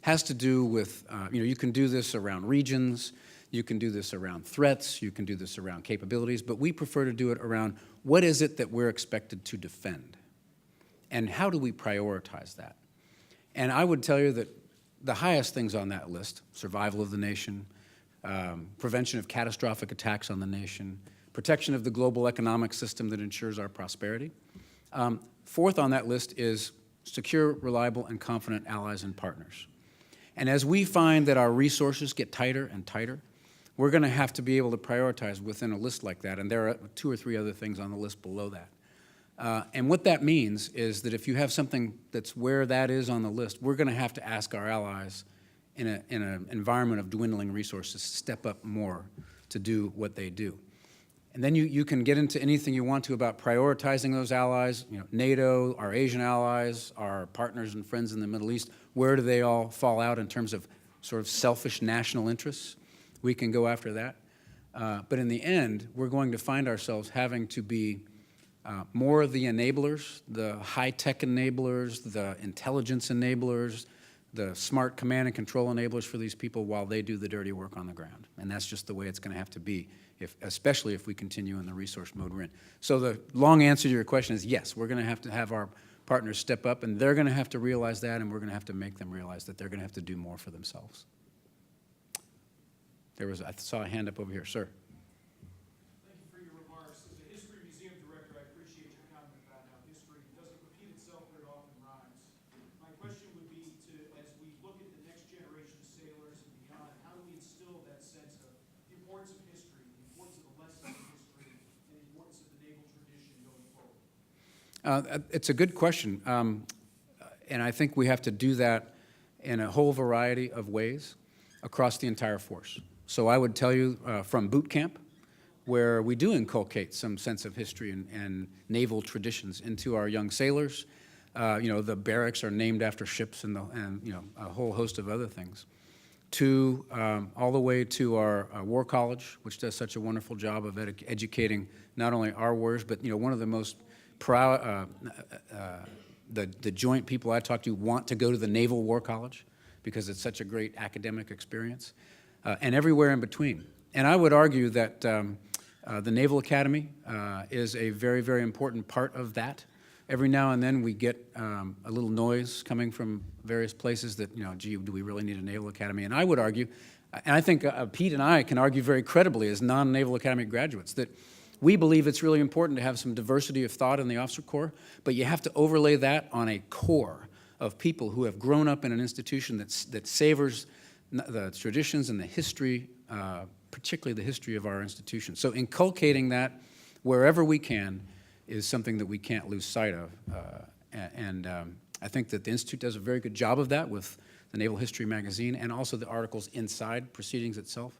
K: has to do with, you can do this around regions, you can do this around threats, you can do this around capabilities, but we prefer to do it around what is it that we're expected to defend, and how do we prioritize that? And I would tell you that the highest things on that list, survival of the nation, prevention of catastrophic attacks on the nation, protection of the global economic system that ensures our prosperity. Fourth on that list is secure, reliable, and confident allies and partners. And as we find that our resources get tighter and tighter, we're going to have to be able to prioritize within a list like that, and there are 2 or 3 other things on the list below that. And what that means is that if you have something that's where that is on the list, we're going to have to ask our allies in an environment of dwindling resources to step up more to do what they do. And then you can get into anything you want to about prioritizing those allies, NATO, our Asian allies, our partners and friends in the Middle East. Where do they all fall out in terms of sort of selfish national interests? We can go after that. But in the end, we're going to find ourselves having to be more of the enablers, the high-tech enablers, the intelligence enablers, the smart command and control enablers for these people while they do the dirty work on the ground. And that's just the way it's going to have to be, especially if we continue in the resource mode we're in. So the long answer to your question is yes, we're going to have our partners step up, and they're going to have to realize that, and we're going to have to make them realize that they're going to have to do more for themselves. I saw a hand up over here. Sir.
M: Thank you for your remarks. As a history museum director, I appreciate your comment about how history doesn't repeat itself, but it often rhymes. My question would be as we look at the next generation of sailors and beyond, how do we instill that sense of the importance of history, the importance of the lessons of history, and the importance of the naval tradition going forward?
K: It's a good question, and I think we have to do that in a whole variety of ways across the entire force. So I would tell you from boot camp, where we do inculcate some sense of history and naval traditions into our young sailors. The barracks are named after ships and a whole host of other things. To all the way to our War College, which does such a wonderful job of educating not only our warriors, but one of the most proud, the joint people I talk to want to go to the Naval War College because it's such a great academic experience, and everywhere in between. And I would argue that the Naval Academy is a very, very important part of that. every now and then we get a little noise coming from various places that, gee, do we really need a Naval Academy? And I would argue, and I think Pete and I can argue very credibly as non-Naval Academy graduates, that we believe it's really important to have some diversity of thought in the officer corps, but you have to overlay that on a core of people who have grown up in an institution that savors the traditions and the history, particularly the history of our institution. So inculcating that wherever we can is something that we can't lose sight of. I think that the Institute does a very good job of that with the Naval History magazine and also the articles inside Proceedings itself.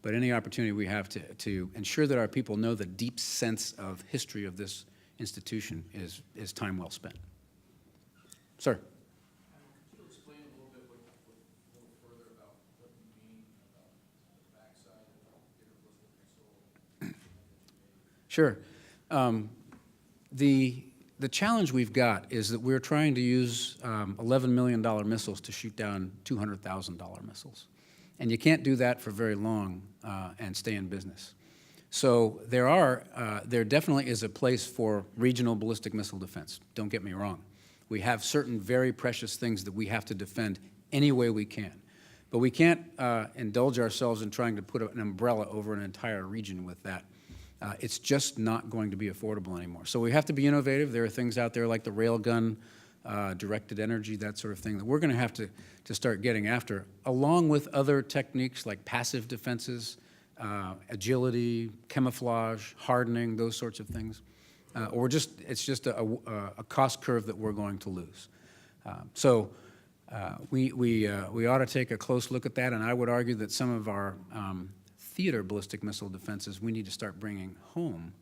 K: But any opportunity we have to ensure that our people know the deep sense of history of this institution is time well spent. Sir?
N: Could you explain a little bit a little further about what you mean about the backside of the interballistic missile?
K: Sure. The challenge we've got is that we're trying to use $11 million missiles to shoot down $200,000 missiles. And you can't do that for very long and stay in business. So there definitely is a place for regional ballistic missile defense. Don't get me wrong. We have certain very precious things that we have to defend any way we can. But we can't indulge ourselves in trying to put an umbrella over an entire region with that. It's just not going to be affordable anymore. So we have to be innovative. There are things out there like the railgun, directed energy, that sort of thing, that we're going to have to start getting after, along with other techniques like passive defenses, agility, camouflage, hardening, those sorts of things. It's just a cost curve that we're going to lose. We ought to take a close look at that, and I would argue that some of our theater ballistic missile defenses we need to start bringing home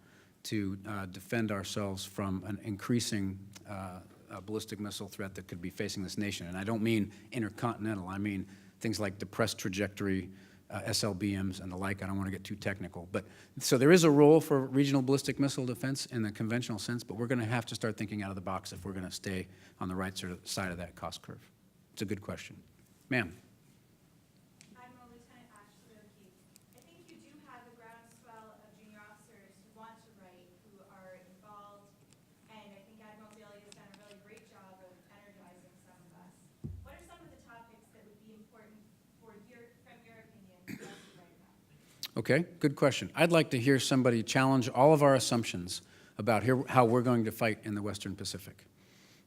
K: to defend ourselves from an increasing ballistic missile threat that could be facing this nation. And I don't mean intercontinental. I mean things like depressed trajectory, SLBMs and the like. I don't want to get too technical. So there is a role for regional ballistic missile defense in the conventional sense, but we're going to have to start thinking out of the box if we're going to stay on the right side of that cost curve. It's a good question. Ma'am. Okay, good question. I'd like to hear somebody challenge all of our assumptions about how we're going to fight in the Western Pacific.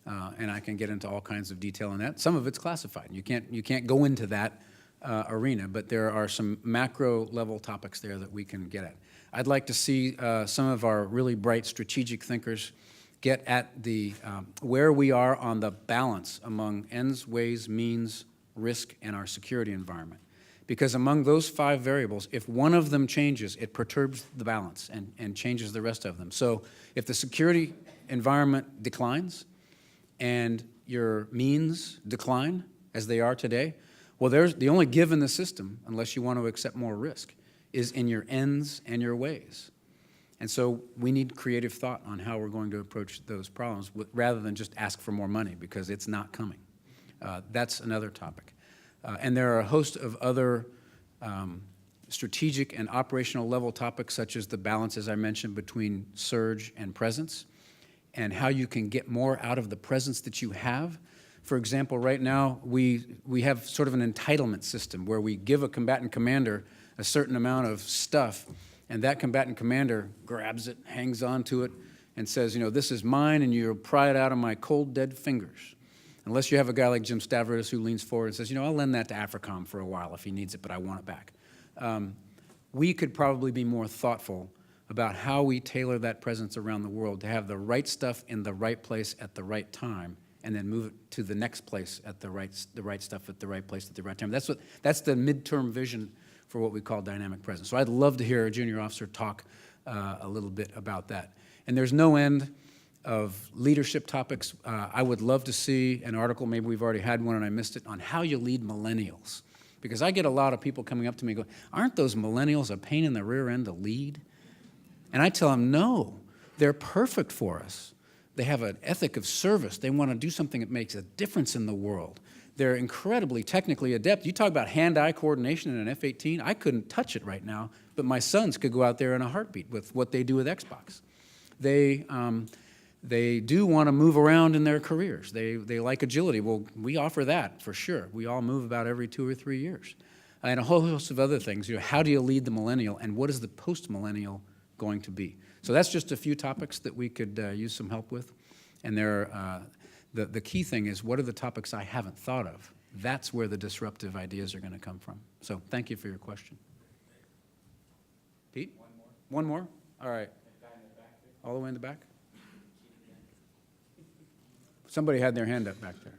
K: And I can get into all kinds of detail on that. Some of it's classified. You can't go into that arena, but there are some macro level topics there that we can get at. I'd like to see some of our really bright strategic thinkers get at the where we are on the balance among ends, ways, means, risk, and our security environment. Because among those 5 variables, if one of them changes, it perturbs the balance and changes the rest of them. So if the security environment declines and your means decline, as they are today, well, there's the only give in the system, unless you want to accept more risk, is in your ends and your ways. And so we need creative thought on how we're going to approach those problems rather than just ask for more money, because it's not coming. That's another topic. And there are a host of other strategic and operational level topics, such as the balance, as I mentioned, between surge and presence, and how you can get more out of the presence that you have. For example, right now, we have sort of an entitlement system where we give a combatant commander a certain amount of stuff, and that combatant commander grabs it, hangs on to it, and says, this is mine, and you'll pry it out of my cold, dead fingers. Unless you have a guy like Jim Stavridis who leans forward and says, I'll lend that to AFRICOM for a while if he needs it, but I want it back. We could probably be more thoughtful about how we tailor that presence around the world to have the right stuff in the right place at the right time, and then move it to the next place at the right stuff at the right place at the right time. That's the midterm vision for what we call dynamic presence. So I'd love to hear a junior officer talk a little bit about that. And there's no end of leadership topics. I would love to see an article, maybe we've already had one and I missed it, on how you lead millennials. Because I get a lot of people coming up to me and go, aren't those millennials a pain in the rear end to lead? And I tell them, no, they're perfect for us. They have an ethic of service. They want to do something that makes a difference in the world. They're incredibly technically adept. You talk about hand-eye coordination in an F-18. I couldn't touch it right now, but my sons could go out there in a heartbeat with what they do with Xbox. they do want to move around in their careers. They like agility. Well, we offer that for sure. We all move about every 2 or 3 years. And a whole host of other things. How do you lead the millennial, and what is the post-millennial going to be? So that's just a few topics that we could use some help with. And the key thing is, what are the topics I haven't thought of? That's where the disruptive ideas are going to come from. So thank you for your question. Pete? One more? All right. All the way in the back? Somebody had their hand up back there.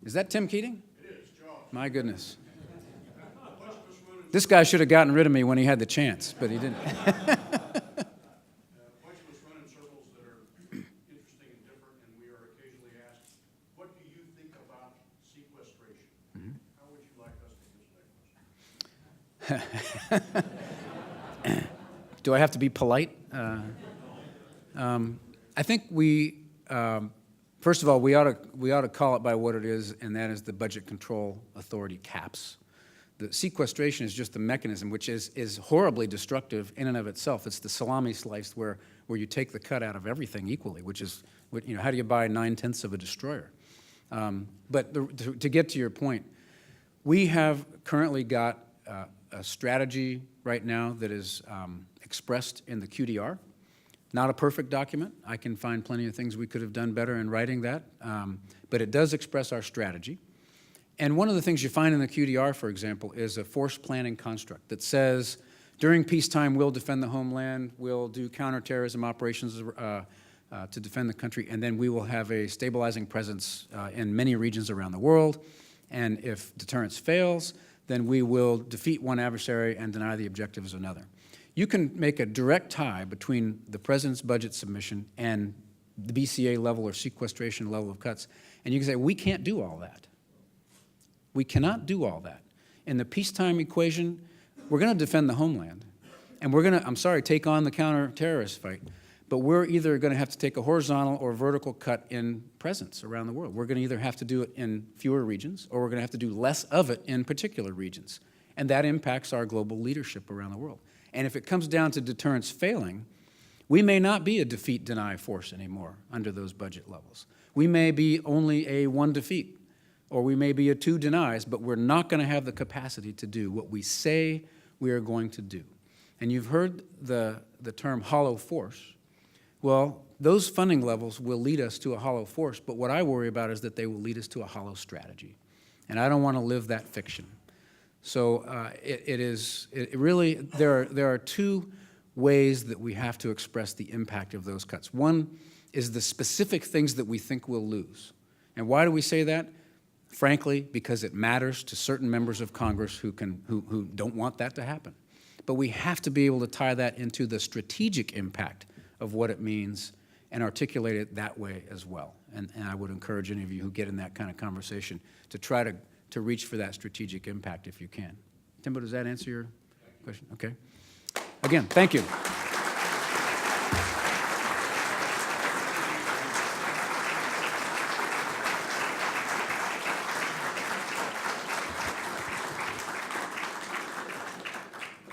K: Is that Tim Keating? It is, John. My goodness. This guy should have gotten rid of me when he had the chance, but he didn't.
N: Bunch of us run in circles that are interesting and different, and we are occasionally asked, what do you think about sequestration? How would you like us to answer that question?
K: Do I have to be polite? I think we, first of all, we ought to call it by what it is, and that is the Budget Control Authority, CAPS. The sequestration is just the mechanism, which is horribly destructive in and of itself. It's the salami slice where you take the cut out of everything equally, which is, how do you buy 9/10 of a destroyer? But to get to your point, we have currently got a strategy right now that is expressed in the QDR. Not a perfect document. I can find plenty of things we could have done better in writing that, but it does express our strategy. And one of the things you find in the QDR, for example, is a force planning construct that says, during peacetime, we'll defend the homeland, we'll do counterterrorism operations to defend the country, and then we will have a stabilizing presence in many regions around the world. And if deterrence fails, then we will defeat one adversary and deny the objectives of another. You can make a direct tie between the President's budget submission and the BCA level or sequestration level of cuts, and you can say, we can't do all that. We cannot do all that. In the peacetime equation, we're going to defend the homeland, and we're going to, take on the counter-terrorist fight, but we're either going to have to take a horizontal or vertical cut in presence around the world. We're going to either have to do it in fewer regions, or we're going to have to do less of it in particular regions, and that impacts our global leadership around the world. And if it comes down to deterrence failing, we may not be a defeat-deny force anymore under those budget levels. We may be only a 1 defeat, or we may be a 2 denies, but we're not going to have the capacity to do what we say we are going to do. And you've heard the term hollow force. Well, those funding levels will lead us to a hollow force, but what I worry about is that they will lead us to a hollow strategy. And I don't want to live that fiction. So there are 2 ways that we have to express the impact of those cuts. One is the specific things that we think we'll lose. And why do we say that? Frankly, because it matters to certain members of Congress who don't want that to happen. But we have to be able to tie that into the strategic impact of what it means and articulate it that way as well. And I would encourage any of you who get in that kind of conversation to try to reach for that strategic impact if you can. Timbo, does that answer your question? Okay. Again, thank you.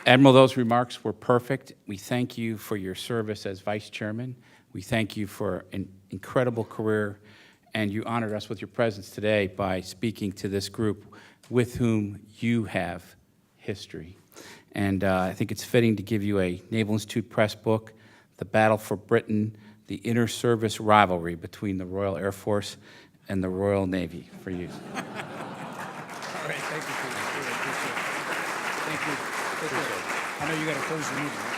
A: Admiral, those remarks were perfect. We thank you for your service as Vice Chairman. We thank you for an incredible career, and you honored us with your presence today by speaking to this group with whom you have history. And I think it's fitting to give you a Naval Institute Press book, The Battle for Britain, the Inter-Service Rivalry Between the Royal Air Force and the Royal Navy for you.
K: All right, thank you, Peter. Really appreciate it. Thank you. Take care. I know you got to close the meeting, right?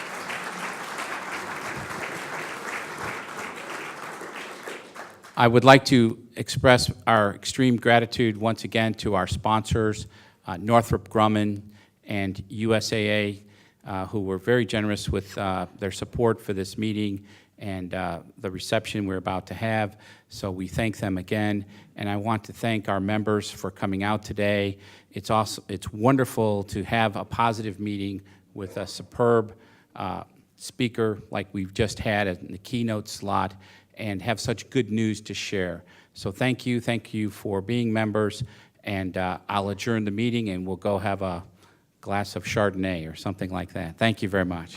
A: I would like to express our extreme gratitude once again to our sponsors, Northrop Grumman and USAA, who were very generous with their support for this meeting and the reception we're about to have. So we thank them again. And I want to thank our members for coming out today. It's wonderful to have a positive meeting with a superb speaker like we've just had in the keynote slot and have such good news to share. So thank you for being members, and I'll adjourn the meeting and we'll go have a glass of Chardonnay or something like that. Thank you very much.